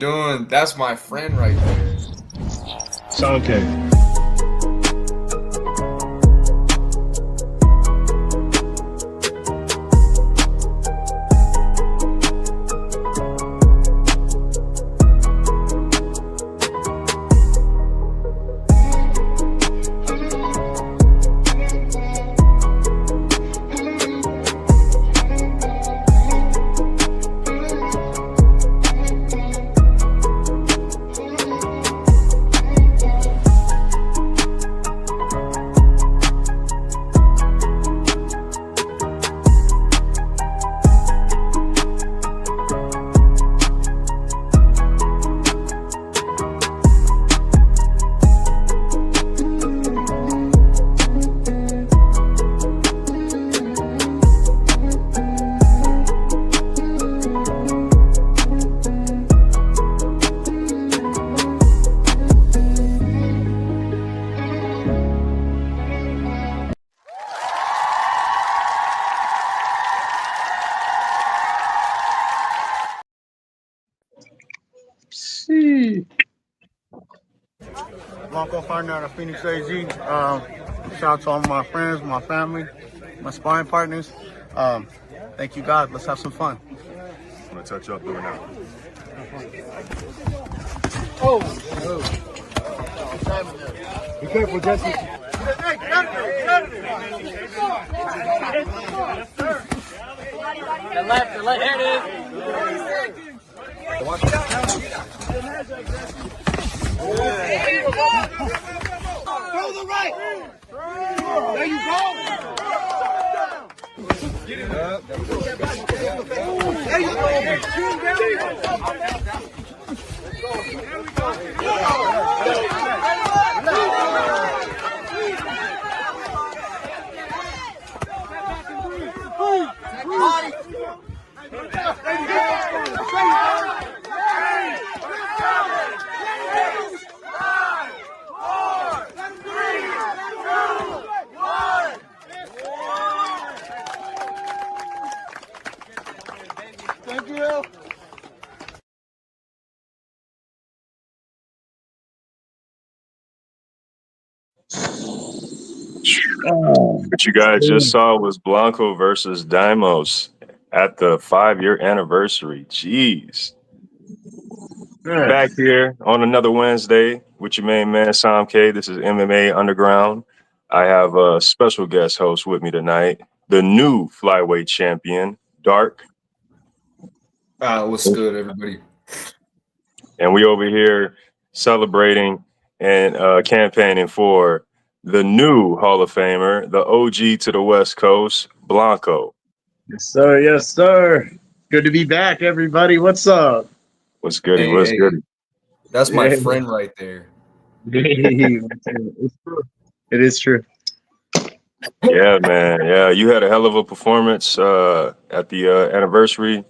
Doing, that's my friend right there. Okay. Blanco fighting out of Phoenix AZ. Shout out to all my friends, my family, my sparring partners. Thank you, God. Let's have some fun. I'm gonna touch up doing that. Be careful, Jesse. The left, here it is. Throw the right. There you go. Get it up. There you Thank you. What you guys just saw was Blanco versus Dimos at the 5-year anniversary. Jeez. Back here on another Wednesday with your main man, Sam K. This is MMA Underground. I have a special guest host with me tonight, the new flyweight champion, Dark. What's good, everybody? And we over here celebrating and campaigning for the new Hall of Famer, the OG to the West Coast, Blanco. Yes, sir. Yes, sir. Good to be back, everybody. What's up? What's goody? Hey, What's hey, goody? That's my Yeah. friend right there. It's true. It is true. Yeah, man. Yeah, you had a hell of a performance at the anniversary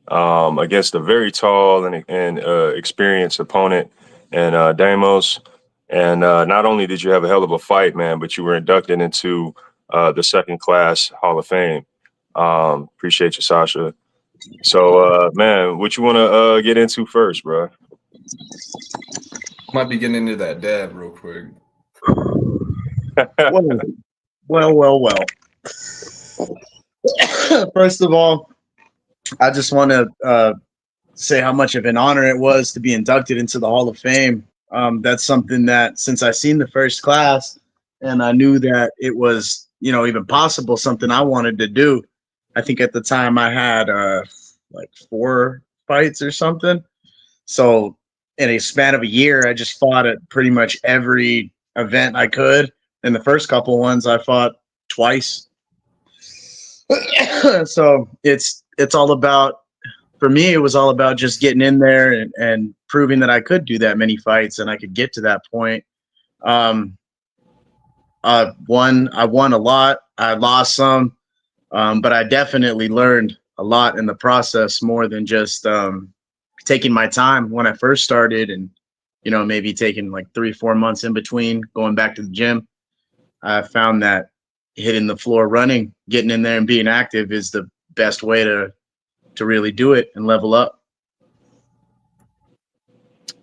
against a very tall and experienced opponent, and Damos. And not only did you have a hell of a fight, man, but you were inducted into the second class Hall of Fame. Appreciate you, Sasha. So, man, what you want to get into first, bro? Might be getting into that dab real quick. Well. First of all, I just want to say how much of an honor it was to be inducted into the Hall of Fame. That's something that since I seen the first class and I knew that it was, even possible, something I wanted to do. I think at the time I had like 4 fights or something. So in a span of a year, I just fought at pretty much every event I could. And the first couple ones I fought twice. So it's all about, for me, it was all about just getting in there and proving that I could do that many fights and I could get to that point. I won a lot. I lost some, but I definitely learned a lot in the process, more than just taking my time when I first started and, maybe taking like 3-4 months in between going back to the gym. I found that hitting the floor running, getting in there and being active is the best way to really do it and level up.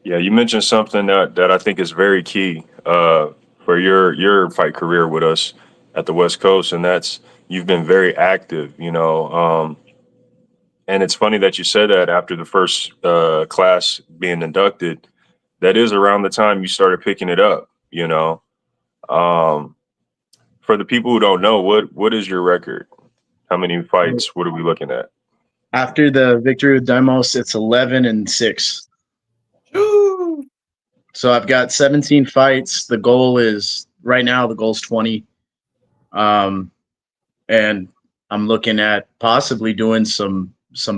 Yeah, you mentioned something that I think is very key for your fight career with us at the West Coast, and that's you've been very active. And it's funny that you said that after the first class being inducted. That is around the time you started picking it up. Um, for the people who don't know, what is your record? How many fights? What are we looking at? After the victory with Demos, it's 11-6. Woo! So I've got 17 fights. The goal is right now. The goal is 20. And I'm looking at possibly doing some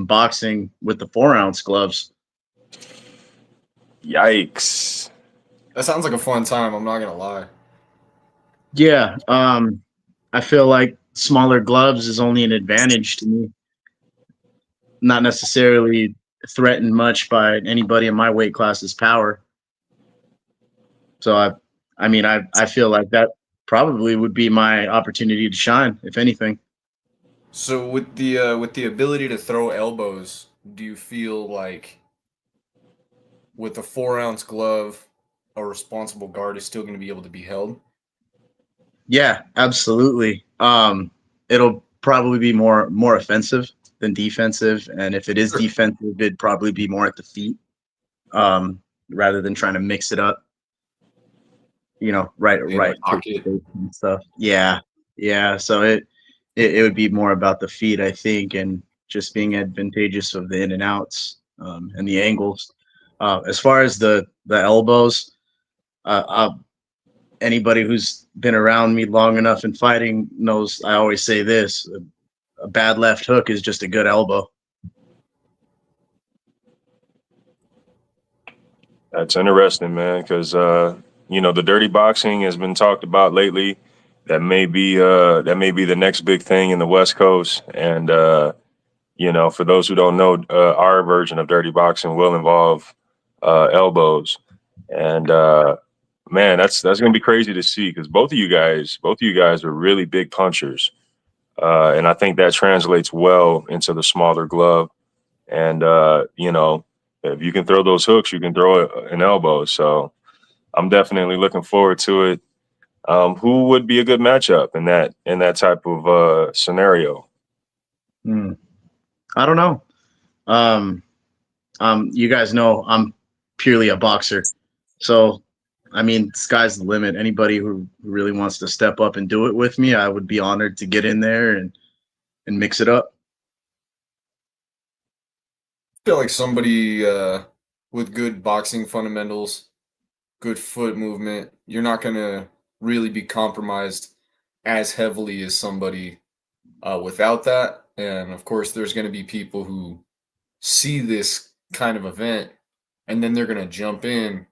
boxing with the 4-ounce gloves. Yikes! That sounds like a fun time. I'm not gonna lie. Yeah. I feel like smaller gloves is only an advantage to me. Not necessarily threatened much by anybody in my weight class's power. So I feel like that probably would be my opportunity to shine, if anything. So with the ability to throw elbows, do you feel like with a 4-ounce glove, a responsible guard is still going to be able to be held? Yeah, absolutely. It'll probably be more offensive than defensive, and if it is Sure. defensive, it'd probably be more at the feet, rather than trying to mix it up. Right, In right, a pocket. and stuff. Yeah, yeah. So it would be more about the feet, I think, and just being advantageous of the in and outs, and the angles. As far as the elbows, anybody who's been around me long enough in fighting knows I always say this: a bad left hook is just a good elbow. That's interesting, man, because the dirty boxing has been talked about lately. That may be the next big thing in the West Coast. And for those who don't know, our version of dirty boxing will involve elbows. And man, that's gonna be crazy to see because both of you guys are really big punchers, and I think that translates well into the smaller glove. And if you can throw those hooks, you can throw an elbow. So I'm definitely looking forward to it. Who would be a good matchup in that type of scenario? I don't know. You guys know I'm purely a boxer, so sky's the limit. Anybody who really wants to step up and do it with me, I would be honored to get in there and mix it up. I feel like somebody with good boxing fundamentals, good foot movement, you're not going to really be compromised as heavily as somebody without that. And of course, there's going to be people who see this kind of event and then they're going to jump in.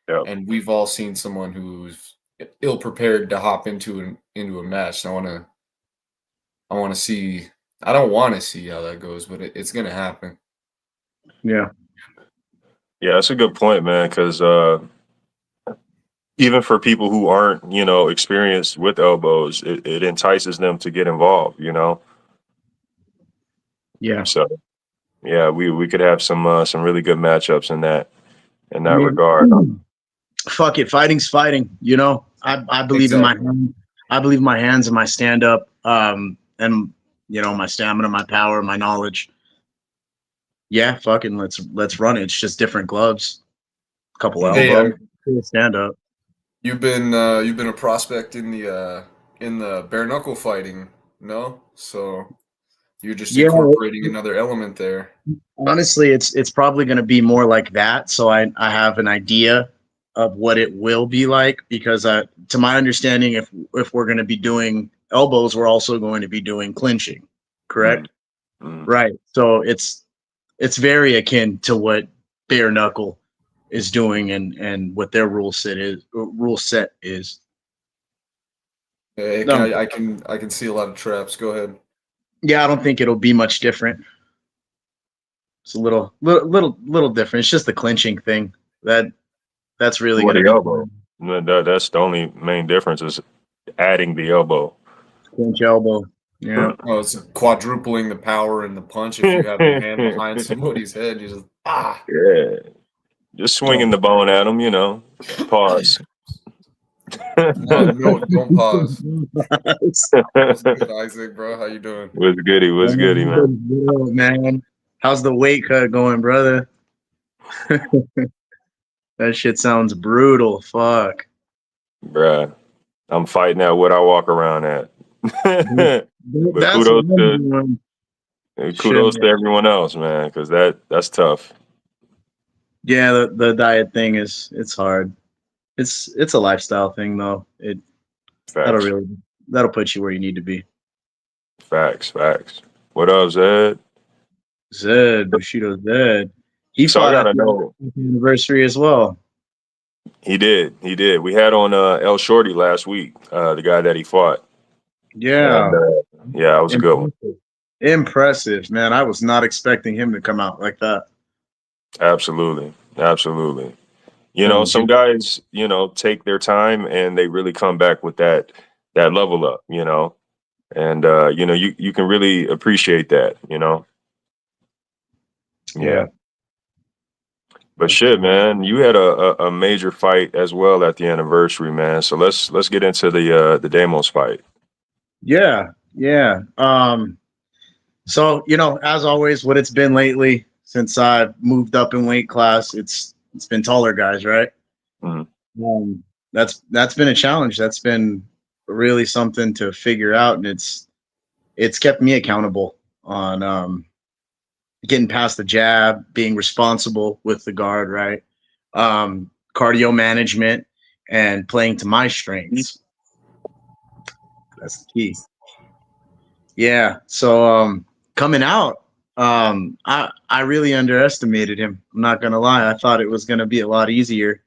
Yep. And we've all seen someone who's ill prepared to hop into a match. I want to see. I don't want to see how that goes, but it's going to happen. Yeah. Yeah, that's a good point, man. Because even for people who aren't, experienced with elbows, it entices them to get involved. Yeah. So yeah, we could have some really good matchups in that regard. Fuck it, fighting's fighting. I believe Exactly. I believe my hands and my stand up, and my stamina, my power, my knowledge. Yeah, fucking let's run it. It's just different gloves, couple Hey, elbows, stand up. you've been a prospect in the bare knuckle fighting, no? So you're just Yeah, incorporating another element there. honestly, it's probably going to be more like that. So I have an idea of what it will be like because to my understanding, if we're going to be doing elbows, we're also going to be doing clinching, correct? Mm. Right. So it's very akin to what bare knuckle is doing and what their rule set is. Hey, No, I can see a lot of traps. Go ahead. yeah, I don't think it'll be much different. It's a little different. It's just the clinching thing that's really What going to the be elbow? That's the only main difference is adding the elbow. clinch elbow. Yeah. Oh, it's quadrupling the power and the punch if you have your hand behind somebody's head. You just Yeah. Just swinging the bone at him, you know. Pause. No, don't pause. What's What's good, Isaac, bro? How you doing? Was goody, was goody, man. good, man? How's the weight cut going, brother? That shit sounds brutal. Fuck. Bruh. I'm fighting at what I walk around at. But That's kudos what to I'm doing. kudos Shit. to everyone else, man, because that's tough. Yeah, the diet thing it's hard. It's a lifestyle thing though. Facts. That'll put you where you need to be. Facts. What up, Zed? Bushido Zed. He So I fought at gotta the know. anniversary as well. He did. We had on El Shorty last week, the guy that he fought. Yeah. And yeah, it was a good one. Impressive, man. I was not expecting him to come out like that. Absolutely. You know, some guys, you know, take their time and they really come back with that level up, you know. And you know, you can really appreciate that, you know. Yeah. But shit, man, you had a major fight as well at the anniversary, man. So let's get into the Demos fight. Yeah. So, you know, as always, what it's been lately since I moved up in weight class, it's been taller guys, right? Mhm. That's been a challenge. That's been really something to figure out, and it's kept me accountable on getting past the jab, being responsible with the guard, right? Cardio management and playing to my strengths. That's the key. Yeah. So coming out, I really underestimated him. I'm not gonna lie. I thought it was gonna be a lot easier,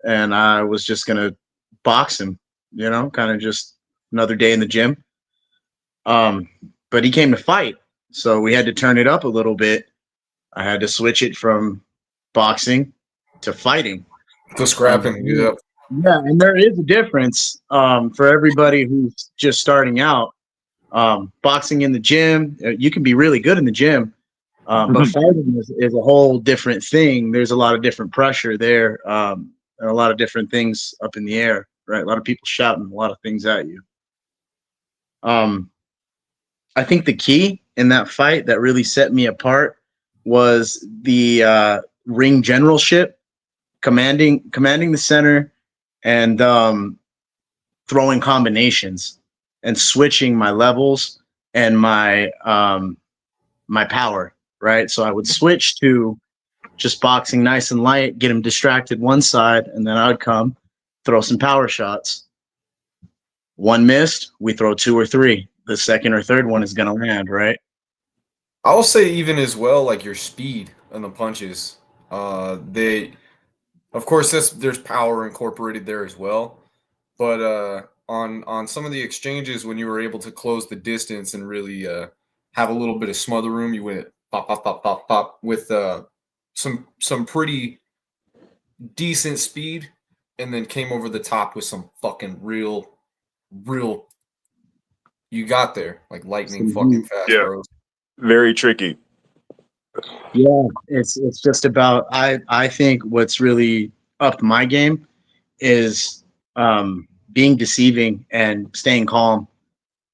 and I was just gonna box him, you know, kind of just another day in the gym. But he came to fight, so we had to turn it up a little bit. I had to switch it from boxing to fighting. To scrapping, yeah. Yeah, and there is a difference for everybody who's just starting out. Boxing in the gym, you can be really good in the gym, but fighting is a whole different thing. There's a lot of different pressure there, and a lot of different things up in the air, right? A lot of people shouting a lot of things at you. I think the key in that fight that really set me apart was the ring generalship, commanding the center, and throwing combinations and switching my levels and my my power, right? So I would switch to just boxing nice and light, get him distracted one side, and then I would come throw some power shots. One missed, we throw two or three. The second or third one is going to land, right? I'll say even as well, like your speed and the punches. Of course, there's power incorporated there as well. But on some of the exchanges, when you were able to close the distance and really have a little bit of smother room, you went pop, pop, pop, pop, pop with some pretty decent speed, and then came over the top with some fucking real. You got there like lightning fucking fast, Yeah. bro. Very tricky. Yeah, it's just about I think what's really upped my game is being deceiving and staying calm.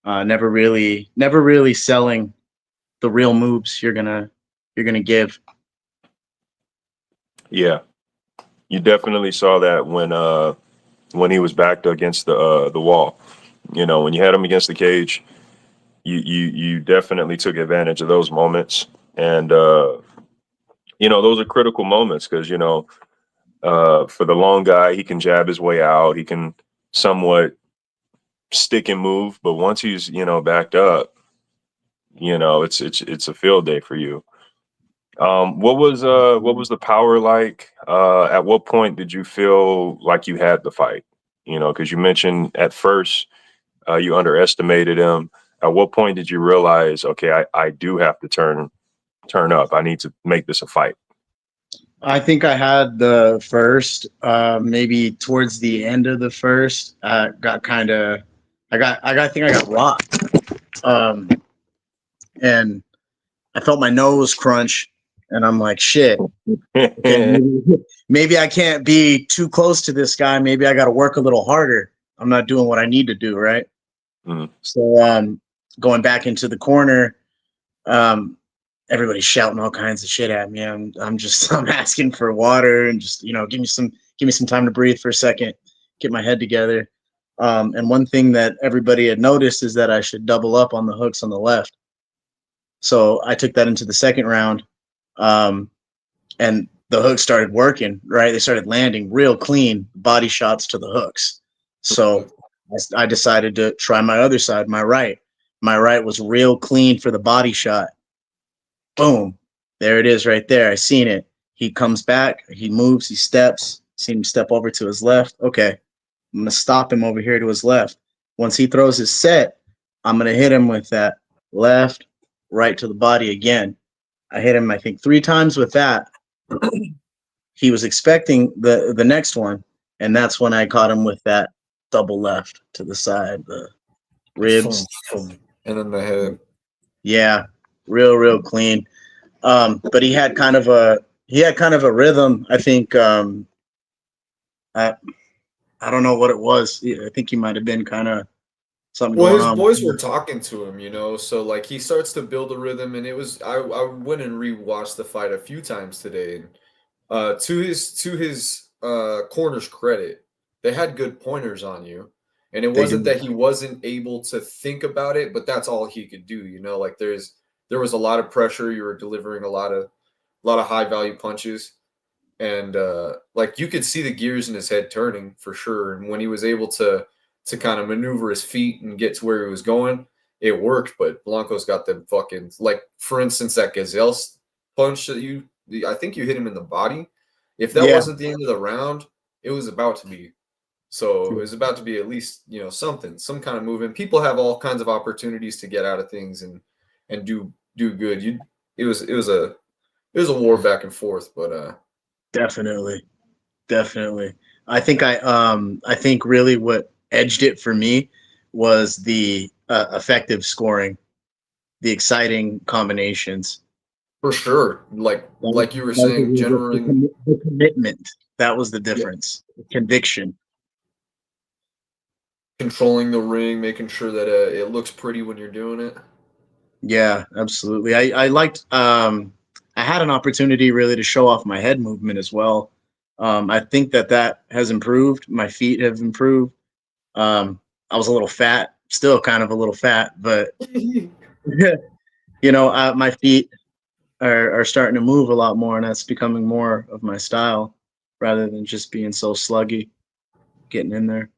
Never really selling the real moves you're gonna give. Yeah. You definitely saw that when he was backed against the wall. You know, when you had him against the cage, you definitely took advantage of those moments. And you know, those are critical moments because, you know, for the long guy, he can jab his way out. He can somewhat stick and move, but once he's, you know, backed up, you know, it's a field day for you. What was the power like? At what point did you feel like you had the fight? You know, because you mentioned at first you underestimated him. At what point did you realize, okay, I do have to turn up. I need to make this a fight. I think I had the first, maybe towards the end of the first, I think I got rocked. And I felt my nose crunch And I'm like, shit. Okay, maybe I can't be too close to this guy. Maybe I got to work a little harder. I'm not doing what I need to do, right? Mm. So going back into the corner, everybody's shouting all kinds of shit at me. I'm asking for water and just, give me some time to breathe for a second, get my head together. And one thing that everybody had noticed is that I should double up on the hooks on the left. So I took that into the second round. And the hooks started working, right? They started landing real clean body shots to the hooks. So I decided to try my other side, my right. My right was real clean for the body shot. Boom. There it is right there. I seen it. He comes back, he moves, he steps, seen him step over to his left. Okay, I'm going to stop him over here to his left. Once he throws his set, I'm going to hit him with that left, right to the body again. I hit him, I think, 3 times with that. He was expecting the next one, and that's when I caught him with that double left to the side, the ribs, and then the head. Yeah, real clean. But he had kind of a rhythm. I think I don't know what it was. I think he might have been kind of something Well, going his on. boys were talking to him, so like he starts to build a rhythm, and it was I went and rewatched the fight a few times today, and to his corner's credit, they had good pointers on you, and it They wasn't do. that he wasn't able to think about it, but that's all he could do, like there was a lot of pressure, you were delivering a lot of high value punches, and like you could see the gears in his head turning for sure, and when he was able to kind of maneuver his feet and get to where he was going, it worked. But Blanco's got them fucking, like, for instance, that Gazelle punch that I think you hit him in the body. If that Yeah. wasn't the end of the round, it was about to be. So it was about to be at least, something, some kind of movement. People have all kinds of opportunities to get out of things and do good. It was a war back and forth, but Definitely. I think really what edged it for me was the effective scoring, the exciting combinations. for sure, like you were saying, generating. The commitment. That was the Yeah. difference. The conviction. Controlling the ring, making sure that it looks pretty when you're doing it. Yeah, absolutely. I liked I had an opportunity really to show off my head movement as well. I think that has improved. My feet have improved. I was a little fat, still kind of a little fat, but my feet are starting to move a lot more, and that's becoming more of my style rather than just being so sluggy, getting in there.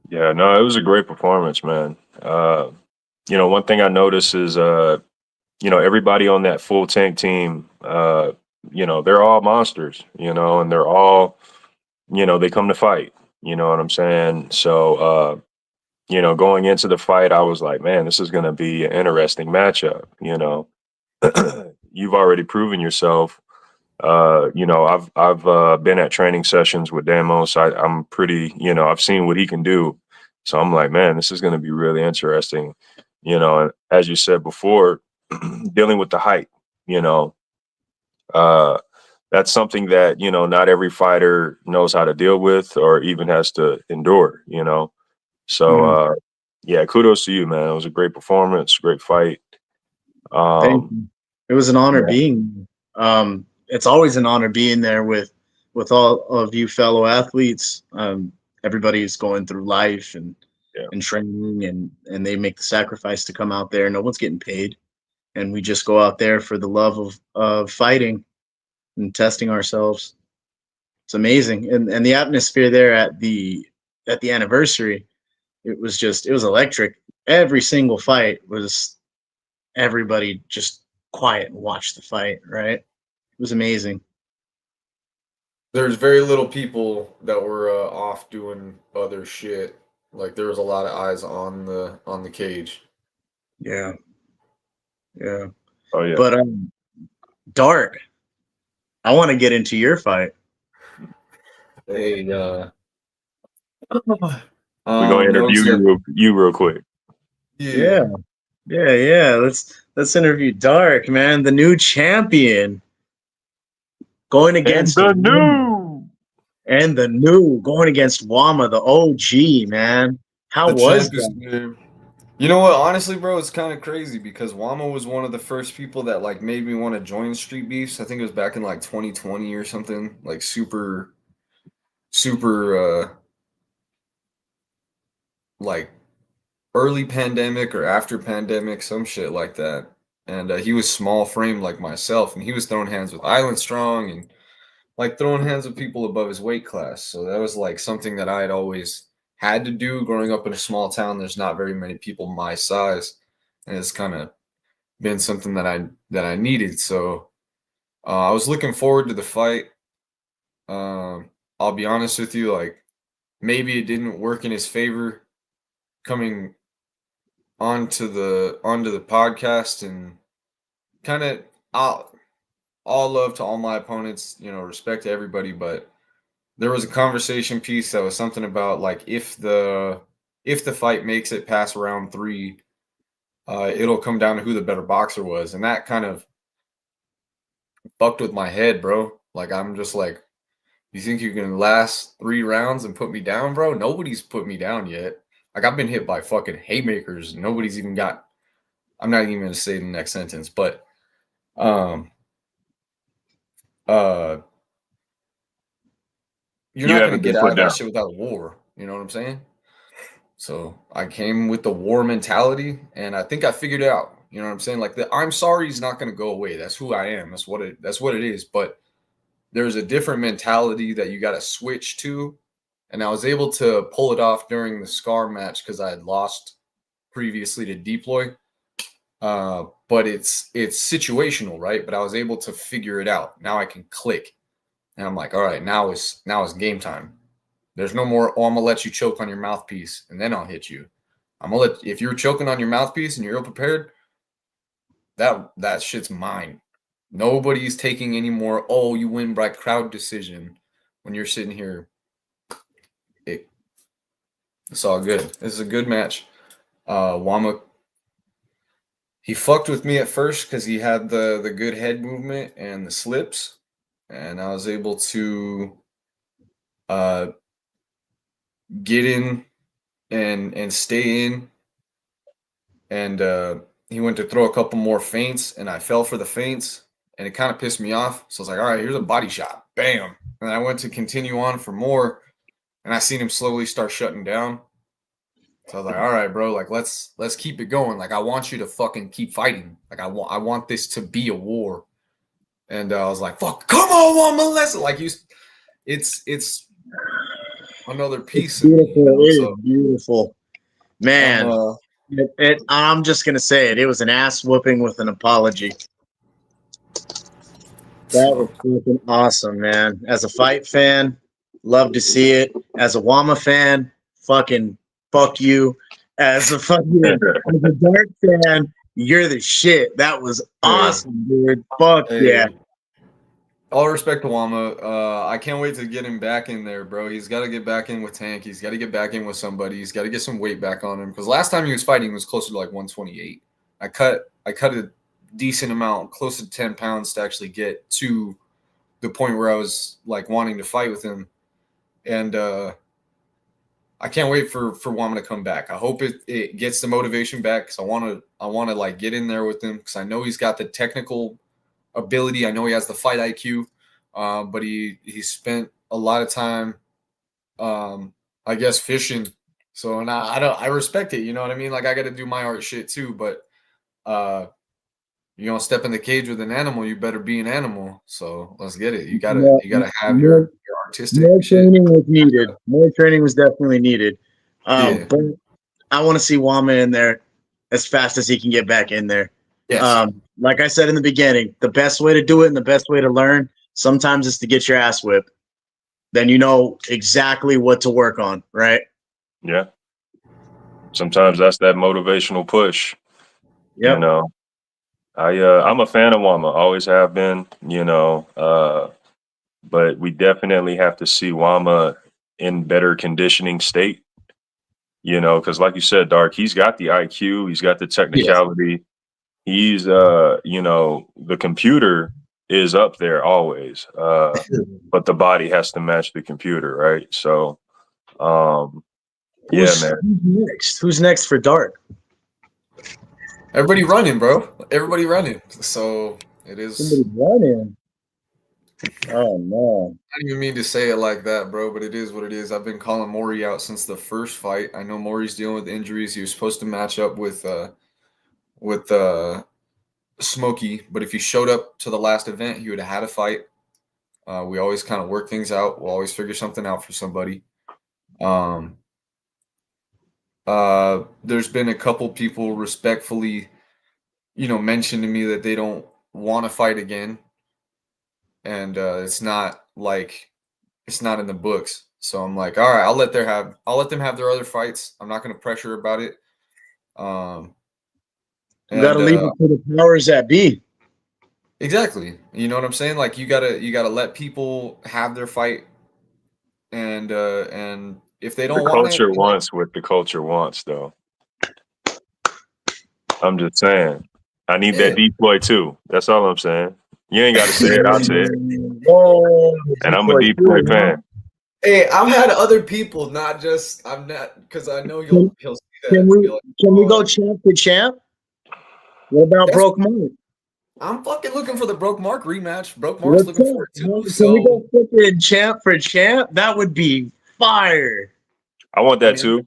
Yeah, no, it was a great performance, man. One thing I noticed is, everybody on that full tank team, they're all monsters, and they're all, they come to fight, you know what I'm saying? So, going into the fight, I was like, man, this is going to be an interesting matchup. You've already proven yourself. I've been at training sessions with Damos. I'm pretty, I've seen what he can do. So I'm like, man, this is going to be really interesting. And as you said before, dealing with the height, uh, that's something that, not every fighter knows how to deal with or even has to endure, So, yeah, kudos to you, man. It was a great performance, great fight. Thank you. It was an honor Yeah. being. It's always an honor being there with all of you fellow athletes. Everybody's going through life and training, and they make the sacrifice to come out there. No one's getting paid, and we just go out there for the love of fighting and testing ourselves. It's amazing, and the atmosphere there at the anniversary, it was electric. Every single fight was everybody just quiet and watch the fight, right? It was amazing. There's very little people that were off doing other shit. Like there was a lot of eyes on the cage. Yeah. Oh, yeah. But Dart, I want to get into your fight. Hey, We're going to interview you real quick. Yeah. Let's Let's interview Dark, man, the new champion, going And against the going against Wama, the OG, man. How The was champ is that? here. You know what? Honestly, bro, it's kind of crazy because Wama was one of the first people that like made me want to join Street Beefs. I think it was back in like 2020 or something, like super like early pandemic or after pandemic, some shit like that. And he was small frame like myself, and he was throwing hands with Island Strong and like throwing hands with people above his weight class. So that was like something that I had always had to do growing up in a small town. There's not very many people my size, and it's kind of been something that I needed. So I was looking forward to the fight. I'll be honest with you, like maybe it didn't work in his favor coming onto the podcast, and kind of all love to all my opponents, respect to everybody, but there was a conversation piece that was something about like if the fight makes it past round 3, it'll come down to who the better boxer was, and that kind of fucked with my head, bro. Like I'm just like, you think you can last 3 rounds and put me down, bro? Nobody's put me down yet. Like I've been hit by fucking haymakers. Nobody's even got. I'm not even gonna say the next sentence, but um uh you're You not gonna haven't get been out put of that down. shit without a war. You know what I'm saying? So I came with the war mentality, and I think I figured it out. You know what I'm saying? Like the I'm sorry is not gonna go away. That's who I am. That's what it is. But there's a different mentality that you got to switch to, and I was able to pull it off during the Scar match because I had lost previously to Deploy. But it's situational, right? But I was able to figure it out. Now I can click, and I'm like, all right, now is game time. There's no more. Oh, I'm gonna let you choke on your mouthpiece, and then I'll hit you. If you're choking on your mouthpiece and you're ill prepared, that shit's mine. Nobody's taking any more. Oh, you win by crowd decision when you're sitting here. It's all good. This is a good match. Wama, he fucked with me at first because he had the good head movement and the slips, and I was able to uh, get in and stay in, and he went to throw a couple more feints, and I fell for the feints, and it kind of pissed me off. So I was like, all right, here's a body shot, bam, and I went to continue on for more, and I seen him slowly start shutting down. So I was like, all right, bro, like let's keep it going. Like I want you to fucking keep fighting. Like I want this to be a war. And I was like, fuck, come on, Melissa. Like it's another It's piece of me, beautiful. It is So beautiful, I'm man. I'm just gonna say it. It was an ass whooping with an apology. That was so freaking awesome, man. As a fight fan, love to see it. As a Wama fan, fucking fuck you. As a as a Dark fan, you're the shit. That was hey, awesome, dude. Fuck yeah. hey, all respect to Wama. I can't wait to get him back in there, bro. He's got to get back in with Tank. He's got to get back in with somebody. He's got to get some weight back on him because last time he was fighting was closer to like 128. I cut a decent amount, close to 10 pounds to actually get to the point where I was like wanting to fight with him, and I can't wait for Wama to come back. I hope it gets the motivation back because I want to like get in there with him because I know he's got the technical ability. I know he has the fight IQ, but he spent a lot of time, I guess, fishing. So and I respect it. You know what I mean? Like I got to do my art shit too, but you don't step in the cage with an animal, you better be an animal. So let's get it. You gotta have More, your artistic more shit. training was needed. More training was definitely needed. Yeah. But I want to see Wama in there as fast as he can get back in there. Yes. Like I said in the beginning, the best way to do it and the best way to learn sometimes is to get your ass whipped. Then you know exactly what to work on, right? Yeah. Sometimes that's that motivational push. Yep. I'm a fan of Wama, always have been, but we definitely have to see Wama in better conditioning state, because like you said, Dark, he's got the IQ, he's got the Yes. technicality, he's you know, the computer is up there always, but the body has to match the computer, right? So yeah, Who's man. next? Who's next for Dark? Everybody running, bro. Everybody running. So it is. Somebody running. Oh no. I don't even mean to say it like that, bro, but it is what it is. I've been calling Maury out since the first fight. I know Maury's dealing with injuries. He was supposed to match up with Smokey, but if he showed up to the last event, he would have had a fight. We always kind of work things out. We'll always figure something out for somebody. There's been a couple people respectfully, mention to me that they don't want to fight again, and it's not in the books. So I'm like, all right, I'll let them have their other fights. I'm not going to pressure about it. You got to leave it to the powers that be. Exactly. You know what I'm saying? Like you gotta let people have their fight, and if they don't The want it, culture wants what the culture wants, though. I'm just saying. I need that deploy too. That's all I'm saying. You ain't got to say it. I'll say it. Oh, And I'm a deploy fan. Hey, I've had other people, not just I'm not because I know he'll see that. Can and we be like, can we go champ to champ? What about Broke Mark? I'm fucking looking for the Broke Mark rematch. Broke Mark's looking for it too. Can we go fucking champ for champ? That would be fire. I want that too.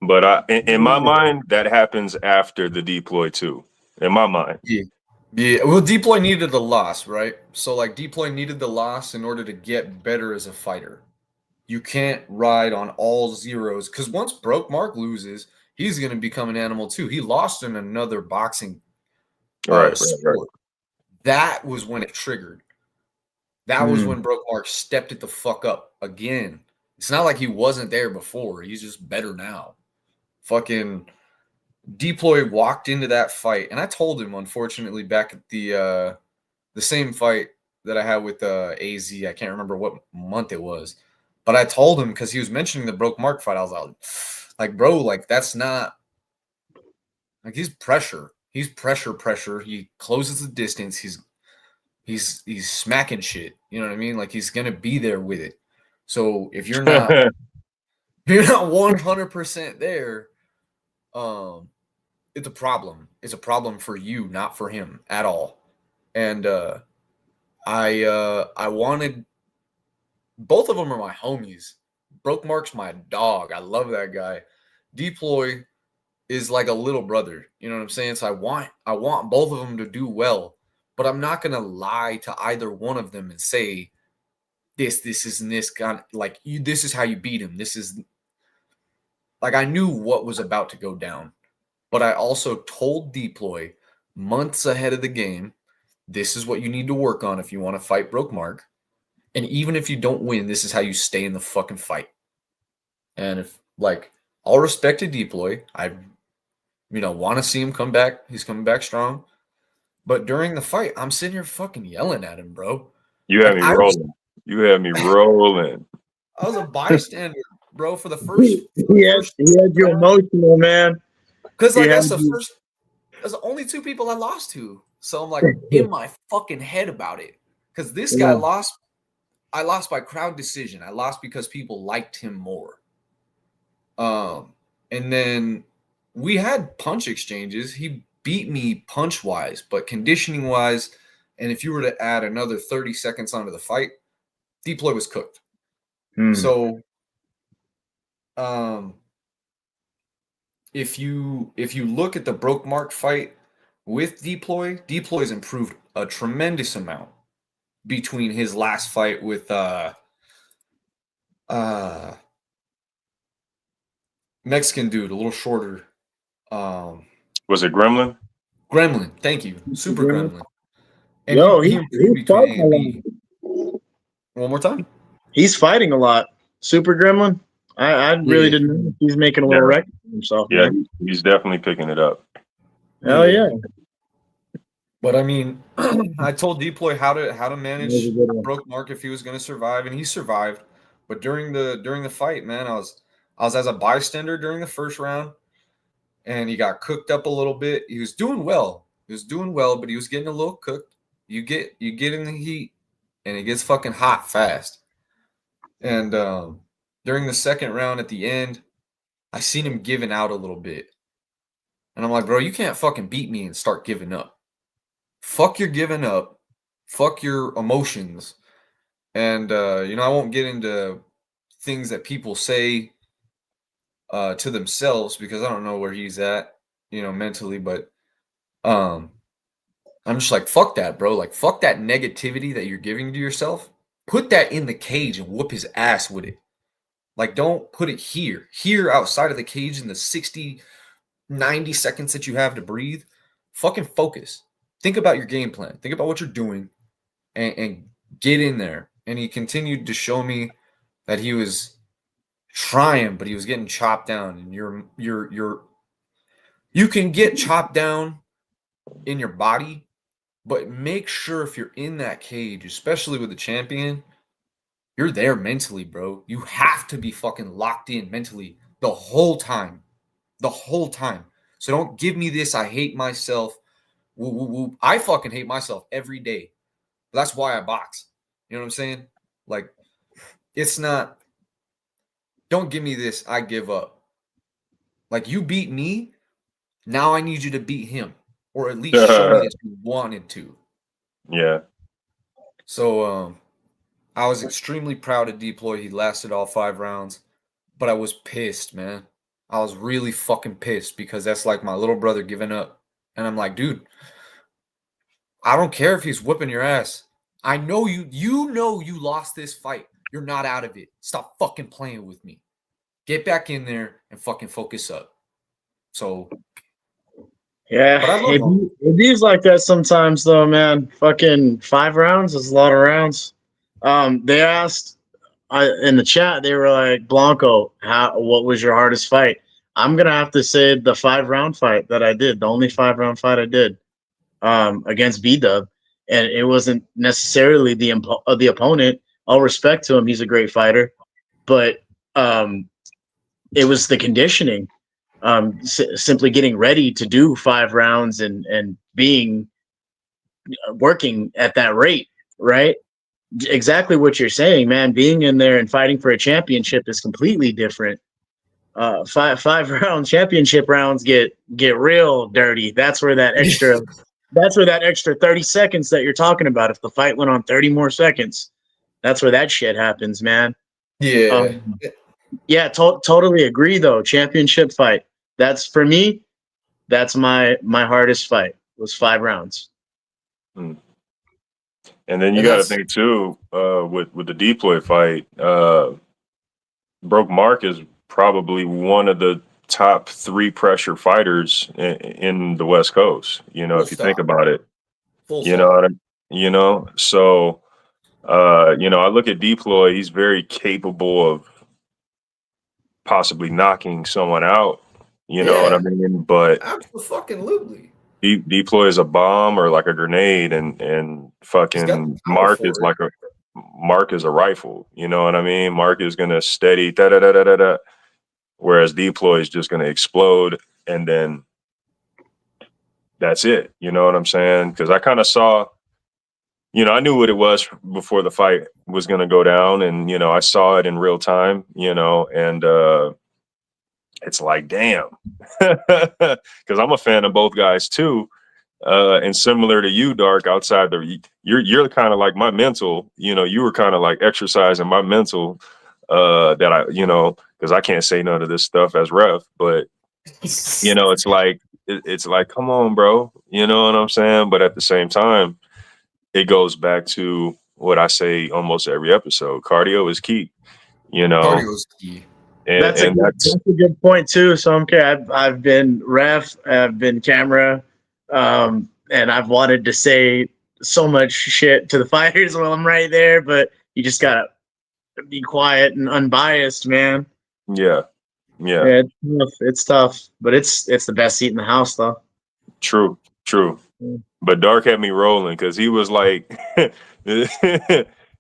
But in my mind, that happens after the deploy too. In my mind. Yeah. Well, Deploy needed the loss, right? So like Deploy needed the loss in order to get better as a fighter. You can't ride on all zeros because once Broke Mark loses, he's going to become an animal too. He lost in another boxing sport. That was when it triggered. That was when Broke Mark stepped it the fuck up again. It's not like he wasn't there before. He's just better now. Fucking Deploy walked into that fight, and I told him, unfortunately, back at the same fight that I had with AZ. I can't remember what month it was, but I told him because he was mentioning the Broke Mark fight. I was like, bro, like that's not like he's pressure. He's pressure. He closes the distance. He's smacking shit. You know what I mean? Like he's gonna be there with it. So if you're not 100% there, it's a problem. It's a problem for you, not for him at all. And I wanted both of them are my homies. Broke Mark's my dog. I love that guy. Deploy is like a little brother. You know what I'm saying? So I want both of them to do well, but I'm not gonna lie to either one of them and say this is this guy. Like this is how you beat him. This is like I knew what was about to go down, but I also told Deploy months ahead of the game, this is what you need to work on if you want to fight Broke Mark. And even if you don't win, this is how you stay in the fucking fight. And if like all respect to Deploy, I want to see him come back. He's coming back strong. But during the fight, I'm sitting here fucking yelling at him, bro. You had me rolling. You had me rolling. I was a bystander, bro, for the first. He had you emotional, man. Because like that's the only two people I lost to. So I'm like in my fucking head about it. Because this guy lost. I lost by crowd decision. I lost because people liked him more. And then we had punch exchanges. He beat me punch wise, but conditioning wise, and if you were to add another 30 seconds onto the fight, Deploy was cooked. So if you look at the Broke Mark fight with Deploy's improved a tremendous amount between his last fight with Mexican dude, a little shorter. Was it Gremlin? Gremlin, thank you. Super Gremlin. And he improved between A and B. One more time. He's fighting a lot. Super Gremlin. I really didn't know he's making a little record for himself. Yeah, man. he's definitely picking it up. Hell yeah. But I mean, I told Deploy how to manage Broke Mark if he was going to survive, and he survived. But during the fight, man, I was as a bystander during the first round, and he got cooked up a little bit. He was doing well. He was doing well, but he was getting a little cooked. You get in the heat, and it gets fucking hot fast. And during the second round at the end, I seen him giving out a little bit. And I'm like, bro, you can't fucking beat me and start giving up. Fuck your giving up. Fuck your emotions. And, I won't get into things that people say to themselves because I don't know where he's at, mentally. But I'm just like, fuck that, bro. Like, fuck that negativity that you're giving to yourself. Put that in the cage and whoop his ass with it. Like, don't put it here outside of the cage in the 60, 90 seconds that you have to breathe. Fucking focus. Think about your game plan. Think about what you're doing and get in there. And he continued to show me that he was trying, but he was getting chopped down. And you can get chopped down in your body, but make sure if you're in that cage, especially with the champion, you're there mentally, bro. You have to be fucking locked in mentally the whole time. The whole time. So don't give me this, I hate myself. Woo, woo, woo. I fucking hate myself every day. That's why I box. You know what I'm saying? Like, it's not, don't give me this, I give up. Like, you beat me, now I need you to beat him. Or at least show me that you wanted to. Yeah. So, I was extremely proud of Deploy. He lasted all 5 rounds. But I was pissed, man. I was really fucking pissed because that's like my little brother giving up. And I'm like, dude, I don't care if he's whipping your ass. I know you lost this fight. You're not out of it. Stop fucking playing with me. Get back in there and fucking focus up. So, yeah, but I love him. it is like that sometimes, though, man. Fucking 5 rounds is a lot of rounds. They asked in the chat, they were like, Blanco, what was your hardest fight? I'm gonna have to say the 5-round fight that I did, the only 5-round fight I did, against B-Dub, and it wasn't necessarily the opponent. All respect to him, he's a great fighter, but it was the conditioning, simply getting ready to do 5 rounds and being working at that rate, right? Exactly what you're saying, man. Being in there and fighting for a championship is completely different. 5-round championship rounds get real dirty. That's where that extra 30 seconds that you're talking about. If the fight went on 30 more seconds, that's where that shit happens, man. Yeah. Yeah, totally agree though. Championship fight. That's for me. That's my hardest fight. Was 5 rounds. And then you got to think too, with the Deploy fight, Broke Mark is probably one of the top 3 pressure fighters in the West Coast. If you think about it, So, I look at Deploy. He's very capable of possibly knocking someone out. You know what I mean? But absolutely. Deploy is a bomb or like a grenade, and fucking Mark is like Mark is a rifle. You know what I mean? Mark is gonna steady da da da da da da, whereas Deploy is just gonna explode, and then that's it. You know what I'm saying? Because I kind of saw, I knew what it was before the fight was gonna go down, and I saw it in real time. And it's like, damn, because I'm a fan of both guys too. And similar to you, Dark, outside you're kind of like my mental, you were kind of like exercising my mental, that I, because I can't say none of this stuff as ref, but it's like, come on, bro, you know what I'm saying? But at the same time, it goes back to what I say almost every episode. Cardio is key, Cardio is key. And that's a good point too. So okay, I've been ref, I've been camera, and I've wanted to say so much shit to the fighters while I'm right there, but you just gotta be quiet and unbiased, man. Yeah. It's tough, but it's the best seat in the house, though. True. But Dark had me rolling because he was like,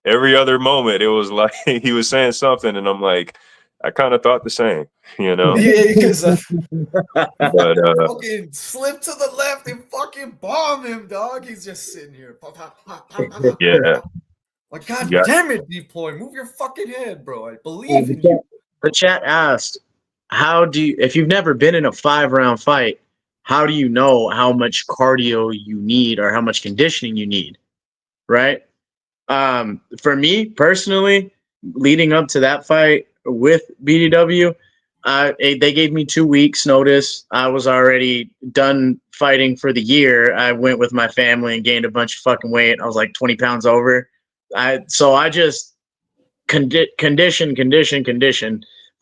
every other moment, it was like he was saying something, and I'm like, I kind of thought the same, you know. Yeah, because But fucking slip to the left and fucking bomb him, dog. He's just sitting here. Pop, pop, pop, pop, pop, pop. yeah, Like, God you got damn it, Deploy. Move your fucking head, bro. I believe in you. The chat asked, "How do you, if you've never been in a 5-round fight, how do you know how much cardio you need or how much conditioning you need?" Right? For me personally, leading up to that fight with BDW, they gave me 2 weeks notice. I was already done fighting for the year. I went with my family and gained a bunch of fucking weight. I was like 20 pounds over. So I just condition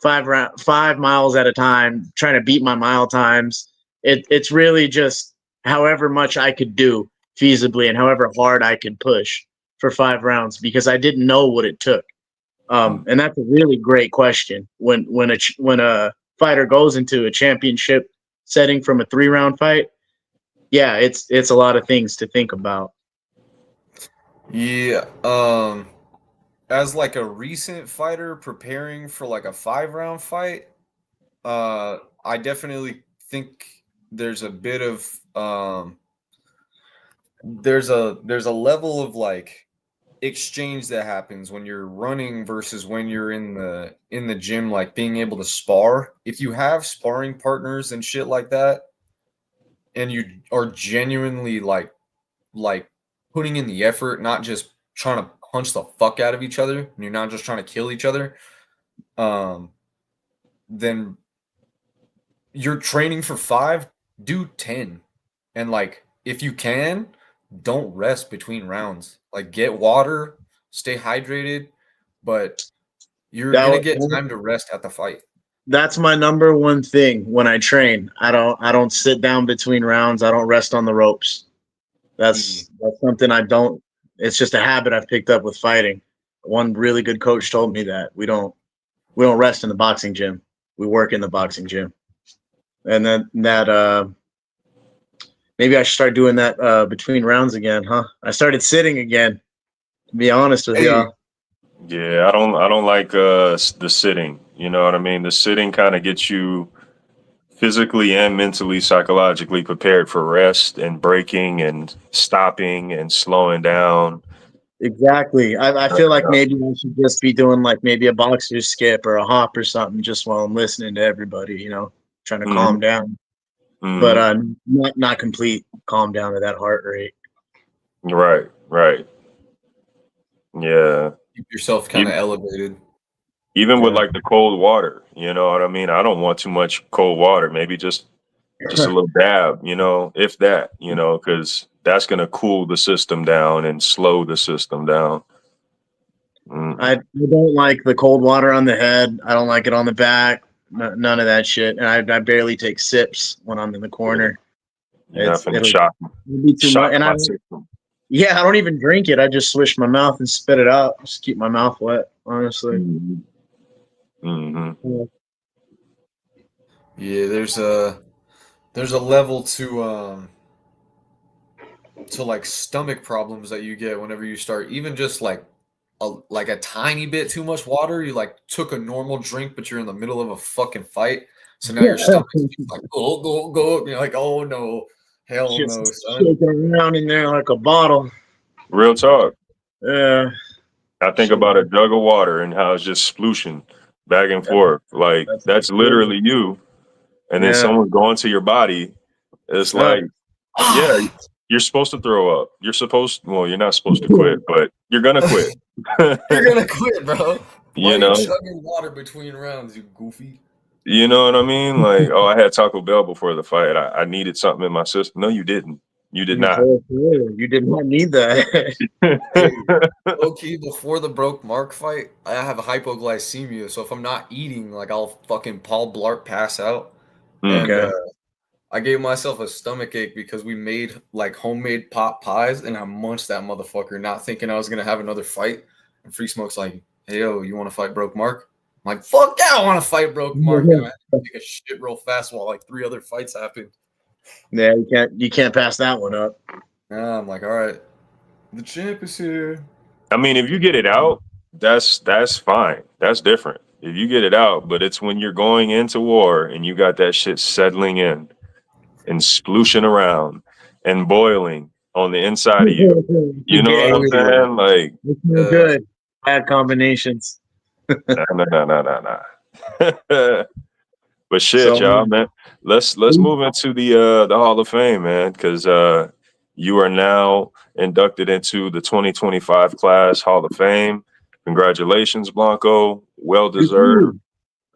5 miles at a time, trying to beat my mile times. It's really just however much I could do feasibly and however hard I could push for 5 rounds because I didn't know what it took. And that's a really great question. When a fighter goes into a championship setting from a 3-round fight, yeah, it's a lot of things to think about. Yeah. As like a recent fighter preparing for like a 5-round fight, I definitely think there's a bit of there's a level of like exchange that happens when you're running versus when you're in the gym, like being able to spar. If you have sparring partners and shit like that, and you are genuinely like putting in the effort, not just trying to punch the fuck out of each other, and you're not just trying to kill each other, then you're training for 5, do 10. And like if you can, don't rest between rounds. Like get water, stay hydrated, but you're gonna get time to rest at the fight. That's my number one thing when I train. I don't sit down between rounds. I don't rest on the ropes. That's something I don't. It's just a habit I've picked up with fighting. One really good coach told me that we don't rest in the boxing gym. We work in the boxing gym. And then maybe I should start doing that between rounds again, huh? I started sitting again, to be honest with y'all. yeah. I don't like the sitting. You know what I mean? The sitting kind of gets you physically and mentally, psychologically prepared for rest and breaking and stopping and slowing down. Exactly. I feel like maybe I should just be doing like maybe a boxer skip or a hop or something just while I'm listening to everybody, trying to calm down. But not complete calm down to that heart rate. Right. Yeah. Keep yourself kind of elevated. Even with like the cold water, you know what I mean? I don't want too much cold water. Maybe just a little dab, if that, because that's going to cool the system down and slow the system down. I don't like the cold water on the head. I don't like it on the back. None of that shit. And I barely take sips when I'm in the corner. It'll shock be too much. And I don't even drink it. I just swish my mouth and spit it out. Just keep my mouth wet, honestly. Yeah, there's a level to like stomach problems that you get whenever you start even just like a tiny bit too much water. You like took a normal drink, but you're in the middle of a fucking fight. So now your stomach's like, go. You're like, oh no, hell just no, son. Shaking around in there like a bottle. Real talk. Yeah. I think about a jug of water and how it's just splooshin' back and forth. Like that's literally you. And then someone's going to your body. It's like, you're supposed to throw up. You're not supposed to quit, but you're going to quit. You're going to quit, bro. Why you know, you chugging water between rounds, you goofy? You know what I mean? Like, I had Taco Bell before the fight. I needed something in my system. No, you didn't. You did not. You did not need that. Low-key, before the Broke Mark fight, I have a hypoglycemia. So if I'm not eating, like, I'll fucking Paul Blart pass out. And I gave myself a stomach ache because we made like homemade pot pies and I munched that motherfucker, not thinking I was gonna have another fight. And Free Smoke's like, "Hey yo, you want to fight Broke Mark?" I'm like, "Fuck yeah, I want to fight Broke Mark." And I had to take a shit real fast while like 3 other fights happened. Yeah, you can't pass that one up. Yeah, I'm like, all right, the champ is here. I mean, if you get it out, that's fine. That's different. if you get it out, but it's when you're going into war and you got that shit settling in and splooshing around and boiling on the inside of you. You know what I'm saying? Like, It's no good. Bad combinations. nah. But shit, So, y'all, man. Let's move into the Hall of Fame, man, because you are now inducted into the 2025 class Hall of Fame. Congratulations, Blanco. Well deserved.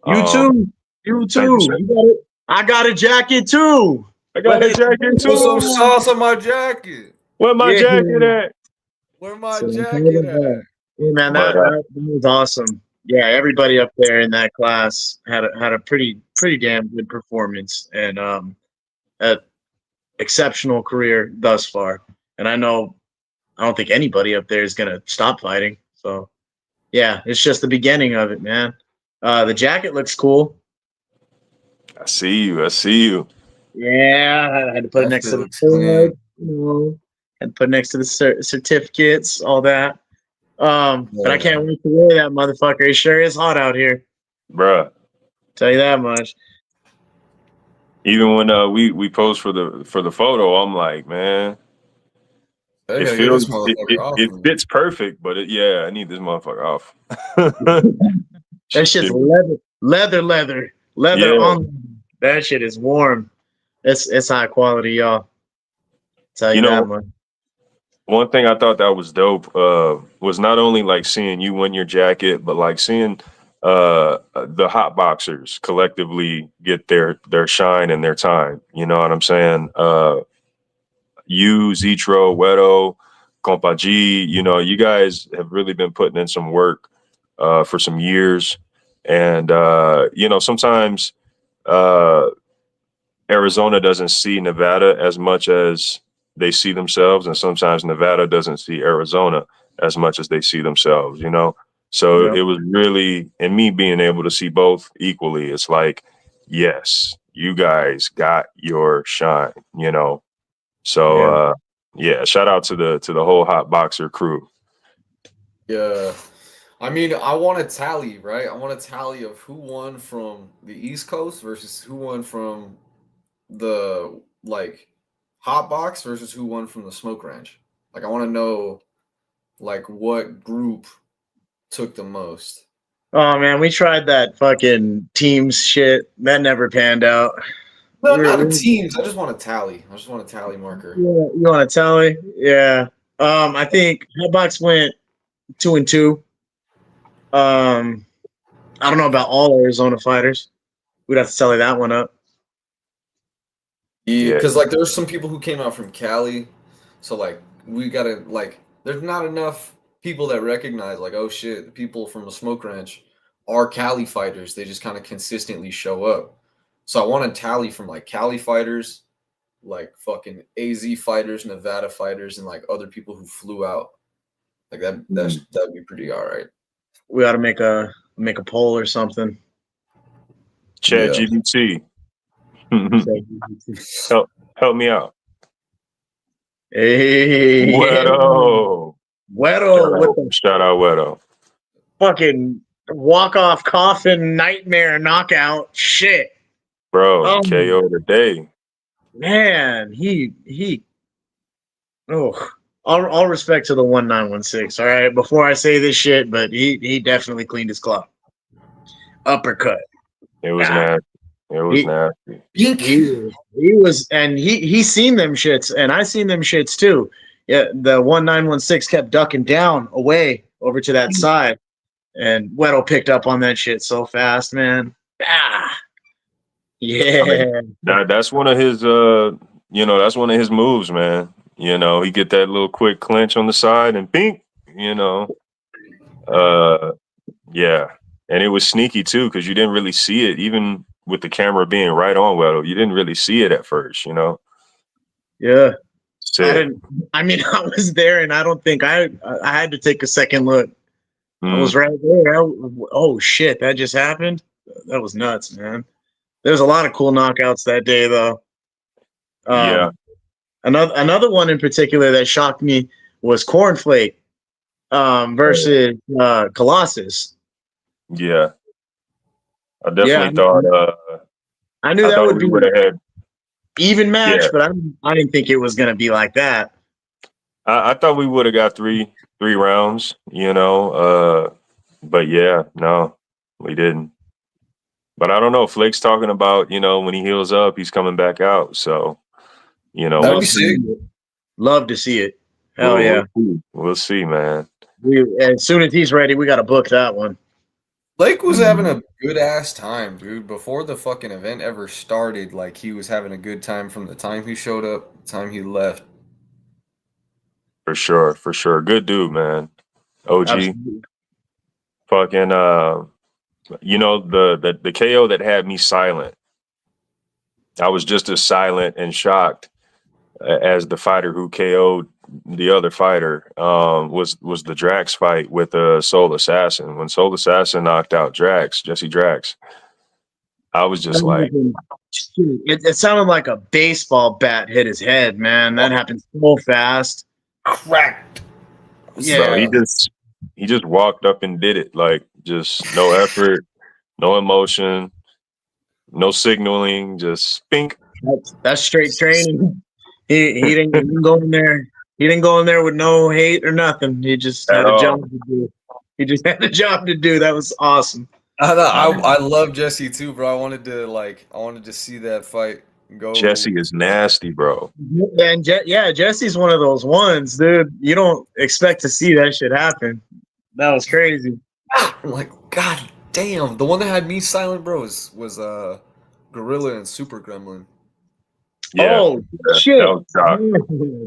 You too. You Thank you, too. sir. You got it. I got a jacket too. I got a jacket Put some too. sauce on my jacket. Where my Yeah. jacket at? Where my So I'm proud jacket of at? that. Hey, man, But, that was awesome. Yeah, everybody up there in that class had a pretty damn good performance and a exceptional career thus far. And I don't think anybody up there is gonna stop fighting. So yeah, it's just the beginning of it, man. The jacket looks cool. I see you. I see you. Yeah, I had to put it That next shit to the looks clean. card, had to put it next to the certificates, all that. But I can't wait to wear that motherfucker. It sure is hot out here. Bruh. Tell you that much. Even when we posed for the photo, I'm like, man, I it gotta get this feels motherfucker off it me. fits perfect, but I need this motherfucker off. That shit's leather Yeah. on. That shit is warm. It's high quality, y'all. Tell you, You that know, much. one thing I thought that was dope was not only like seeing you win your jacket, but like seeing the hot boxers collectively get their shine and their time. You know what I'm saying? You, Zitro, Wedo, Compa G, you guys have really been putting in some work for some years. And, sometimes Arizona doesn't see Nevada as much as they see themselves. And sometimes Nevada doesn't see Arizona as much as they see themselves, So Yep. it was really, and me being able to see both equally, it's like, yes, you guys got your shine, So, shout out to the whole hot boxer crew. Yeah. I mean, I want a tally, right? I want a tally of who won from the East Coast versus who won from the hot box versus who won from the smoke ranch. Like I want to know what group took the most. Oh man, we tried that fucking teams shit. That never panned out. No, not a teams. I just want a tally. I just want a tally marker. Yeah, you want to tell me? Yeah. I think Hotbox went 2-2. I don't know about all Arizona fighters. We'd have to tally that one up. Yeah, Yeah. because there's some people who came out from Cali, so we gotta there's not enough people that recognize oh shit, the people from the smoke ranch are Cali fighters. They just kind of consistently show up. So I want a tally from Cali fighters, fucking AZ fighters, Nevada fighters, and other people who flew out. That'd be pretty all right. We ought to make a poll or something. Chat GBT. help me out. Hey, Wedo. Shout out Wedo. Fucking walk-off coffin nightmare knockout shit. Bro, KO today. Man, he all respect to the 1916, all right? Before I say this shit, but he definitely cleaned his clock. Uppercut. It was nasty. It was nasty. He was, and he seen them shits, and I seen them shits too. Yeah, the 1916 kept ducking down away over to that side, and Weddle picked up on that shit so fast, man. Yeah. I mean, that's one of his that's one of his moves, man. He get that little quick clinch on the side and bink, yeah. And it was sneaky too, because you didn't really see it, even with the camera being right on Weddle. You didn't really see it at first, Yeah. Sick. I was there, and I don't think I had to take a second look. I was right there. Oh shit, that just happened. That was nuts, man. There's a lot of cool knockouts that day, though. Yeah. Another one in particular that shocked me was Cornflake versus Colossus. Yeah. I definitely thought. I knew I that thought would we be would have had. even match, Yeah, but I didn't think it was gonna be like that. I thought we would have got three rounds. But yeah, no, we didn't. But I don't know. Flake's talking about when he heals up, he's coming back out. So That'd we'll be Love to see. sick. see it. Love to see it. Hell We'll, yeah. we'll see. We'll see, man. As soon as he's ready, we got to book that one. Blake was having a good ass time, dude. Before the fucking event ever started, like he was having a good time from the time he showed up, the time he left. For sure, for sure. Good dude, man. OG. Absolutely. Fucking the KO that had me silent. I was just as silent and shocked as the fighter who KO'd the other fighter. Was the Drax fight with Soul Assassin. When Soul Assassin knocked out Jesse Drax, I was just like, It sounded like a baseball bat hit his head, man. That happened so fast. Cracked. bro, Yeah. he just walked up and did it. Like, just no effort, no emotion, no signaling, just spink. That's straight training. He didn't go in there. He didn't go in there with no hate or nothing. He just At had a all. job to do. He just had a job to do. That was awesome. I love Jesse too, bro. I wanted to see that fight go. Jesse is nasty, bro. And Jesse's one of those ones, dude. You don't expect to see that shit happen. That was crazy. I'm like, God damn. The one that had me silent, bro, was Gorilla and Super Gremlin. Yeah. Oh Yeah, shit! that was shock.